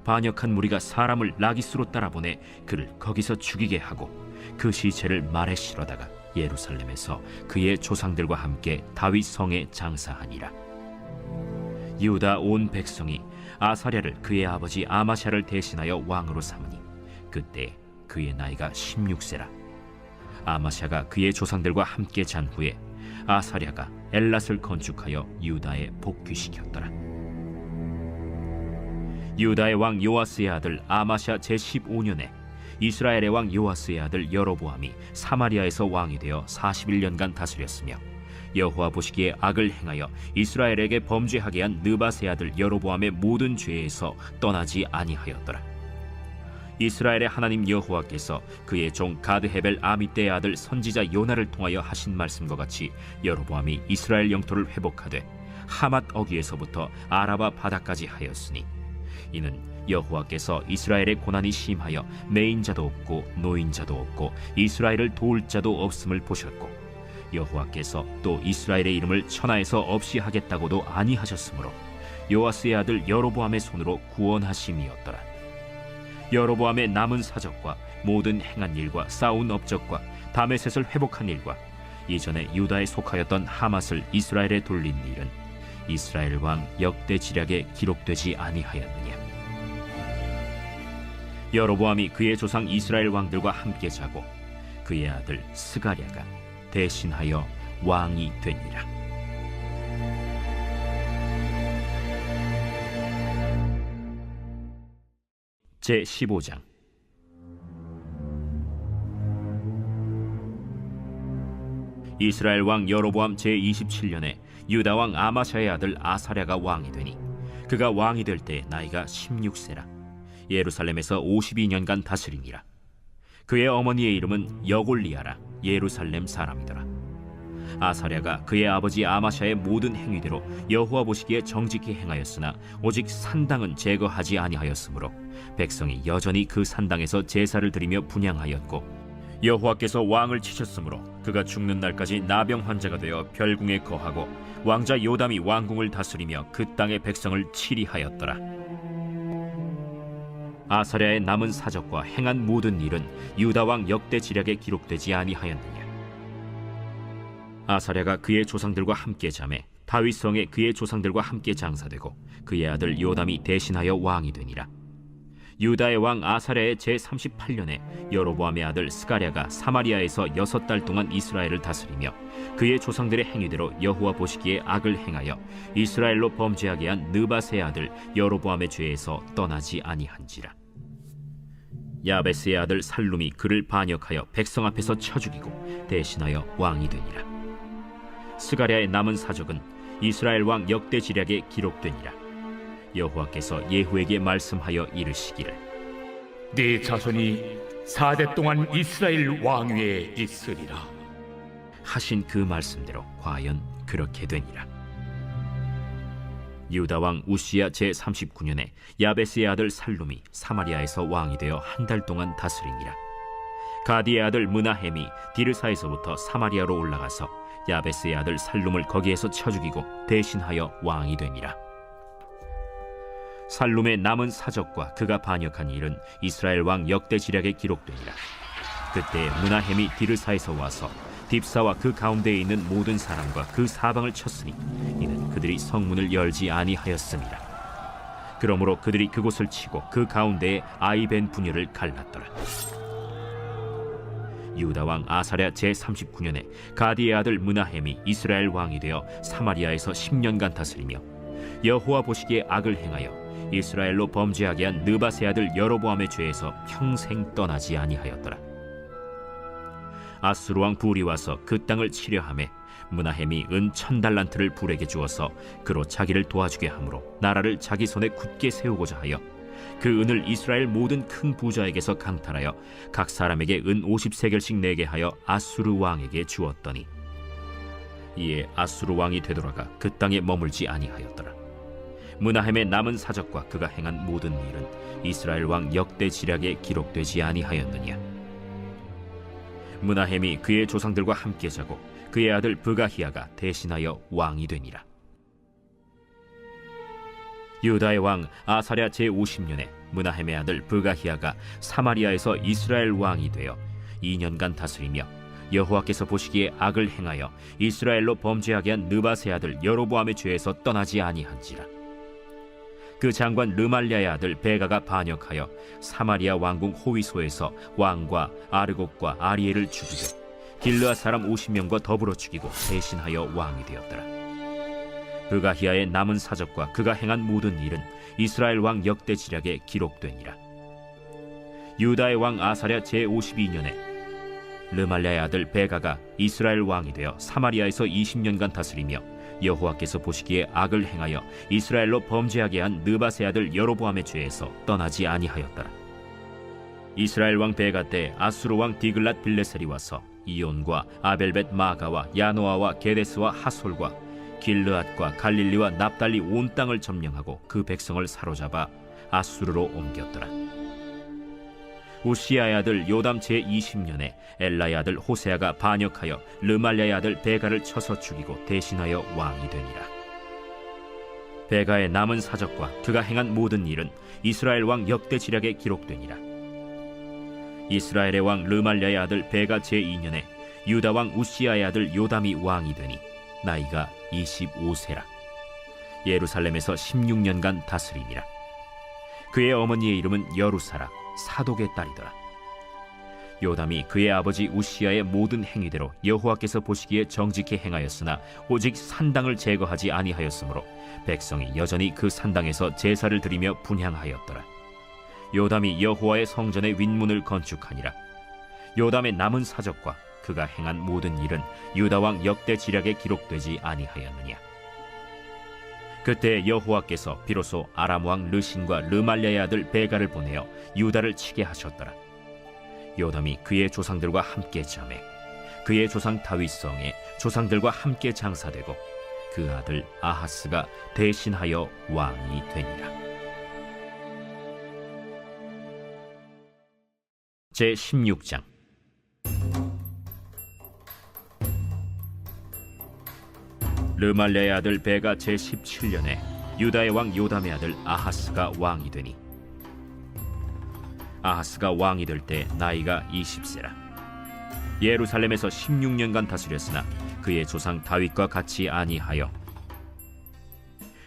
반역한 무리가 사람을 라기스로 따라보내 그를 거기서 죽이게 하고 그 시체를 말에 실어다가 예루살렘에서 그의 조상들과 함께 다윗 성에 장사하니라. 유다 온 백성이 아사랴를 그의 아버지 아마샤를 대신하여 왕으로 삼으니 그때 그의 나이가 16세라. 아마샤가 그의 조상들과 함께 잔 후에 아사랴가 엘랏을 건축하여 유다에 복귀시켰더라. 유다의 왕 요아스의 아들 아마샤 제15년에 이스라엘의 왕 요아스의 아들 여로보암이 사마리아에서 왕이 되어 41년간 다스렸으며 여호와 보시기에 악을 행하여 이스라엘에게 범죄하게 한 느밧의 아들 여로보암의 모든 죄에서 떠나지 아니하였더라. 이스라엘의 하나님 여호와께서 그의 종 가드헤벨 아미떼의 아들 선지자 요나를 통하여 하신 말씀과 같이 여로보암이 이스라엘 영토를 회복하되 하맛 어귀에서부터 아라바 바다까지 하였으니 이는 여호와께서 이스라엘의 고난이 심하여 매인자도 없고 노인자도 없고 이스라엘을 도울 자도 없음을 보셨고 여호와께서 또 이스라엘의 이름을 천하에서 없이 하겠다고도 아니하셨으므로 요아스의 아들 여로보암의 손으로 구원하심이었더라. 여로보암의 남은 사적과 모든 행한 일과 싸운 업적과 다메셋을 회복한 일과 이전에 유다에 속하였던 하맛을 이스라엘에 돌린 일은 이스라엘 왕 역대 지략에 기록되지 아니하였느냐. 여로보암이 그의 조상 이스라엘 왕들과 함께 자고 그의 아들 스가랴가 대신하여 왕이 되니라. 제15장. 이스라엘 왕 여로보암 제27년에 유다 왕 아마샤의 아들 아사랴가 왕이 되니 그가 왕이 될 때 나이가 16세라. 예루살렘에서 52년간 다스리니라. 그의 어머니의 이름은 여골리아라. 예루살렘 사람이더라. 아사랴가 그의 아버지 아마샤의 모든 행위대로 여호와 보시기에 정직히 행하였으나 오직 산당은 제거하지 아니하였으므로 백성이 여전히 그 산당에서 제사를 드리며 분향하였고 여호와께서 왕을 치셨으므로 그가 죽는 날까지 나병 환자가 되어 별궁에 거하고 왕자 요담이 왕궁을 다스리며 그 땅의 백성을 치리하였더라. 아사랴의 남은 사적과 행한 모든 일은 유다 왕 역대 지략에 기록되지 아니하였느냐. 아사랴가 그의 조상들과 함께 잠에 다윗 성에 그의 조상들과 함께 장사되고 그의 아들 요담이 대신하여 왕이 되니라. 유다의 왕 아사랴의 제38년에 여로보암의 아들 스가랴가 사마리아에서 6달 동안 이스라엘을 다스리며 그의 조상들의 행위대로 여호와 보시기에 악을 행하여 이스라엘로 범죄하게 한 느밧의 아들 여로보암의 죄에서 떠나지 아니한지라. 야베스의 아들 살룸이 그를 반역하여 백성 앞에서 쳐 죽이고 대신하여 왕이 되니라. 스가랴의 남은 사적은 이스라엘 왕 역대 지략에 기록되니라. 여호와께서 예후에게 말씀하여 이르시기를 네 자손이 4대 동안 이스라엘 왕위에 있으리라. 하신 그 말씀대로 과연 그렇게 되니라. 유다 왕 우시야 제39년에 야베스의 아들 살룸이 사마리아에서 왕이 되어 한 달 동안 다스리니라. 가디의 아들 므나헴이 디르사에서부터 사마리아로 올라가서 야베스의 아들 살룸을 거기에서 쳐 죽이고 대신하여 왕이 되니라. 살룸의 남은 사적과 그가 반역한 일은 이스라엘 왕 역대 지략에 기록되니라. 그때 므나헴이 디르사에서 와서 딥사와 그 가운데에 있는 모든 사람과 그 사방을 쳤으니 이는 그들이 성문을 열지 아니하였습니다. 그러므로 그들이 그곳을 치고 그 가운데에 아이벤 분열을 갈랐더라. 유다 왕 아사랴 제39년에 가디의 아들 므나헴이 이스라엘 왕이 되어 사마리아에서 10년간 다스리며 여호와 보시기에 악을 행하여 이스라엘로 범죄하게 한 느밧의 아들 여로보암의 죄에서 평생 떠나지 아니하였더라. 아수르 왕 불이 와서 그 땅을 치려하매 므나헴이 은 1000달란트를 불에게 주어서 그로 자기를 도와주게 하므로 나라를 자기 손에 굳게 세우고자 하여 그 은을 이스라엘 모든 큰 부자에게서 강탈하여 각 사람에게 은 50세겔씩 내게 하여 아수르 왕에게 주었더니 이에 아수르 왕이 되돌아가 그 땅에 머물지 아니하였더라. 므나헴의 남은 사적과 그가 행한 모든 일은 이스라엘 왕 역대 지략에 기록되지 아니하였느냐. 므나헴이 그의 조상들과 함께 자고 그의 아들 브가히야가 대신하여 왕이 되니라. 유다의 왕 아사랴 제50년에 므나헴의 아들 브가히야가 사마리아에서 이스라엘 왕이 되어 2년간 다스리며 여호와께서 보시기에 악을 행하여 이스라엘로 범죄하게 한 느밧의 아들 여로보암의 죄에서 떠나지 아니한지라. 그 장관 르말랴의 아들 베가가 반역하여 사마리아 왕궁 호위소에서 왕과 아르곡과 아리엘을 죽이고 길르앗 사람 50명과 더불어 죽이고 대신하여 왕이 되었더라. 브가히야의 남은 사적과 그가 행한 모든 일은 이스라엘 왕 역대 지략에 기록되니라. 유다의 왕 아사랴 제52년에 르말랴의 아들 베가가 이스라엘 왕이 되어 사마리아에서 20년간 다스리며 여호와께서 보시기에 악을 행하여 이스라엘로 범죄하게 한 느밧의 아들 여로보암의 죄에서 떠나지 아니하였더라. 이스라엘 왕 베가 때 아수르 왕 디글랏 빌레셀이 와서 이온과 아벨벳 마가와 야노아와 게데스와 하솔과 길르앗과 갈릴리와 납달리 온 땅을 점령하고 그 백성을 사로잡아 아수르로 옮겼더라. 우시야의 아들 요담 제20년에 엘라의 아들 호세아가 반역하여 르말랴의 아들 베가를 쳐서 죽이고 대신하여 왕이 되니라. 베가의 남은 사적과 그가 행한 모든 일은 이스라엘 왕 역대 지략에 기록되니라. 이스라엘의 왕 르말랴의 아들 베가 제2년에 유다 왕 우시야의 아들 요담이 왕이 되니 나이가 25세라. 예루살렘에서 16년간 다스리니라. 그의 어머니의 이름은 여루사라 사독의 딸이더라. 요담이 그의 아버지 우시야의 모든 행위대로 여호와께서 보시기에 정직히 행하였으나 오직 산당을 제거하지 아니하였으므로 백성이 여전히 그 산당에서 제사를 드리며 분향하였더라. 요담이 여호와의 성전의 윗문을 건축하니라. 요담의 남은 사적과 그가 행한 모든 일은 유다 왕 역대 지략에 기록되지 아니하였느냐. 그때 여호와께서 비로소 아람 왕 르신과 르말랴의 아들 베가를 보내어 유다를 치게 하셨더라. 요담이 그의 조상들과 함께 잠에 그의 조상 다윗성에 조상들과 함께 장사되고 그 아들 아하스가 대신하여 왕이 되니라. 제16장. 르말랴의 아들 베가 제17년에 유다의 왕 요담의 아들 아하스가 왕이 되니 아하스가 왕이 될 때 나이가 20세라. 예루살렘에서 16년간 다스렸으나 그의 조상 다윗과 같이 아니하여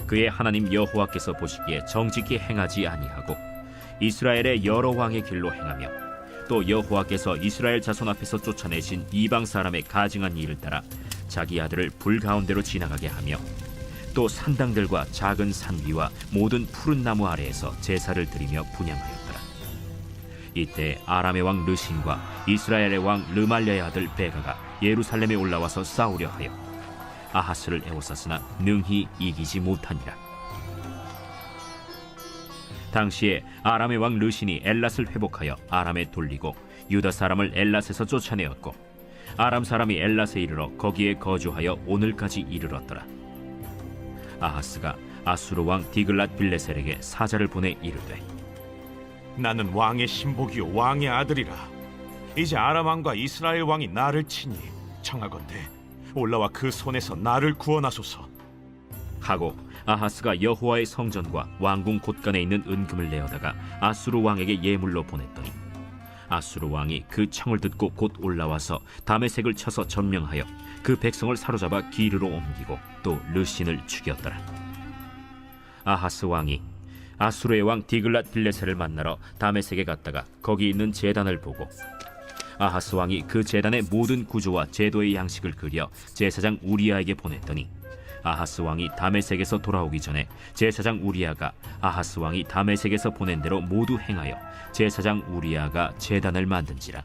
그의 하나님 여호와께서 보시기에 정직히 행하지 아니하고 이스라엘의 여러 왕의 길로 행하며 또 여호와께서 이스라엘 자손 앞에서 쫓아내신 이방 사람의 가증한 일을 따라 자기 아들을 불 가운데로 지나가게 하며 또 산당들과 작은 산 위와 모든 푸른 나무 아래에서 제사를 드리며 분향하였더라. 이때 아람의 왕 르신과 이스라엘의 왕 르말랴의 아들 베가가 예루살렘에 올라와서 싸우려 하여 아하스를 에워쌌으나 능히 이기지 못하니라. 당시에 아람의 왕 르신이 엘랏을 회복하여 아람에 돌리고 유다 사람을 엘랏에서 쫓아내었고 아람 사람이 엘랏에 이르러 거기에 거주하여 오늘까지 이르렀더라. 아하스가 아수르 왕 디글랏 빌레셀에게 사자를 보내 이르되 나는 왕의 신복이요 왕의 아들이라. 이제 아람 왕과 이스라엘 왕이 나를 치니 청하건대 올라와 그 손에서 나를 구원하소서 하고 아하스가 여호와의 성전과 왕궁 곳간에 있는 은금을 내어다가 아수르 왕에게 예물로 보냈더니 아수르 왕이 그 청을 듣고 곧 올라와서 다메섹을 쳐서 점령하여 그 백성을 사로잡아 기르로 옮기고 또 르신을 죽였더라. 아하스 왕이 아수르의 왕 디글랏 빌레셀을 만나러 다메섹에 갔다가 거기 있는 제단을 보고 아하스 왕이 그 제단의 모든 구조와 제도의 양식을 그려 제사장 우리아에게 보냈더니 아하스 왕이 다메섹에서 돌아오기 전에 제사장 우리아가 아하스 왕이 다메섹에서 보낸 대로 모두 행하여 제사장 우리아가 제단을 만든지라.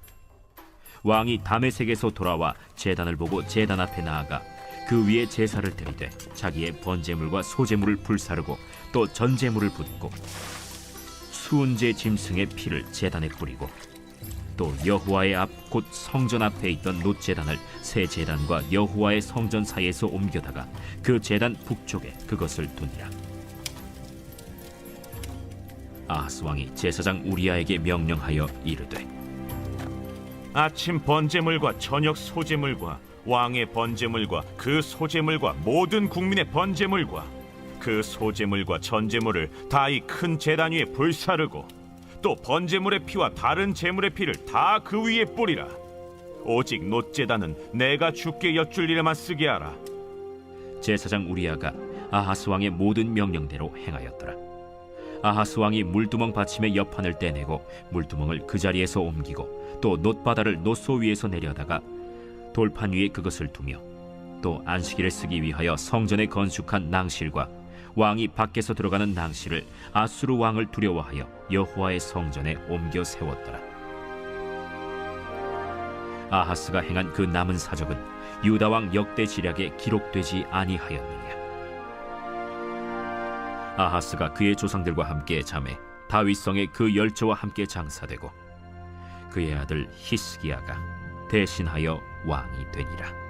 왕이 다메섹에서 돌아와 제단을 보고 제단 앞에 나아가 그 위에 제사를 드리되 자기의 번제물과 소제물을 불사르고 또 전제물을 붓고 수은제 짐승의 피를 제단에 뿌리고 또 여호와의 앞 곧 성전 앞에 있던 놋제단을 새 제단과 여호와의 성전 사이에서 옮겨다가 그 제단 북쪽에 그것을 두니라. 아하스 왕이 제사장 우리아에게 명령하여 이르되 아침 번제물과 저녁 소제물과 왕의 번제물과 그 소제물과 모든 국민의 번제물과 그 소제물과 전제물을 다 이 큰 제단 위에 불사르고 또 번제물의 피와 다른 제물의 피를 다 그 위에 뿌리라. 오직 놋제단은 내가 주께 여쭐 일에만 쓰게 하라. 제사장 우리아가 아하스 왕의 모든 명령대로 행하였더라. 아하스 왕이 물두멍 받침의 옆판을 떼내고 물두멍을 그 자리에서 옮기고 또 놋바다를 놋소 위에서 내려다가 돌판 위에 그것을 두며 또 안식일에 쓰기 위하여 성전에 건축한 낭실과 왕이 밖에서 들어가는 낭실을 아수르 왕을 두려워하여 여호와의 성전에 옮겨 세웠더라. 아하스가 행한 그 남은 사적은 유다 왕 역대 지략에 기록되지 아니하였느냐. 아하스가 그의 조상들과 함께 잠에 다윗성에 그 열조와 함께 장사되고 그의 아들 히스기야가 대신하여 왕이 되니라.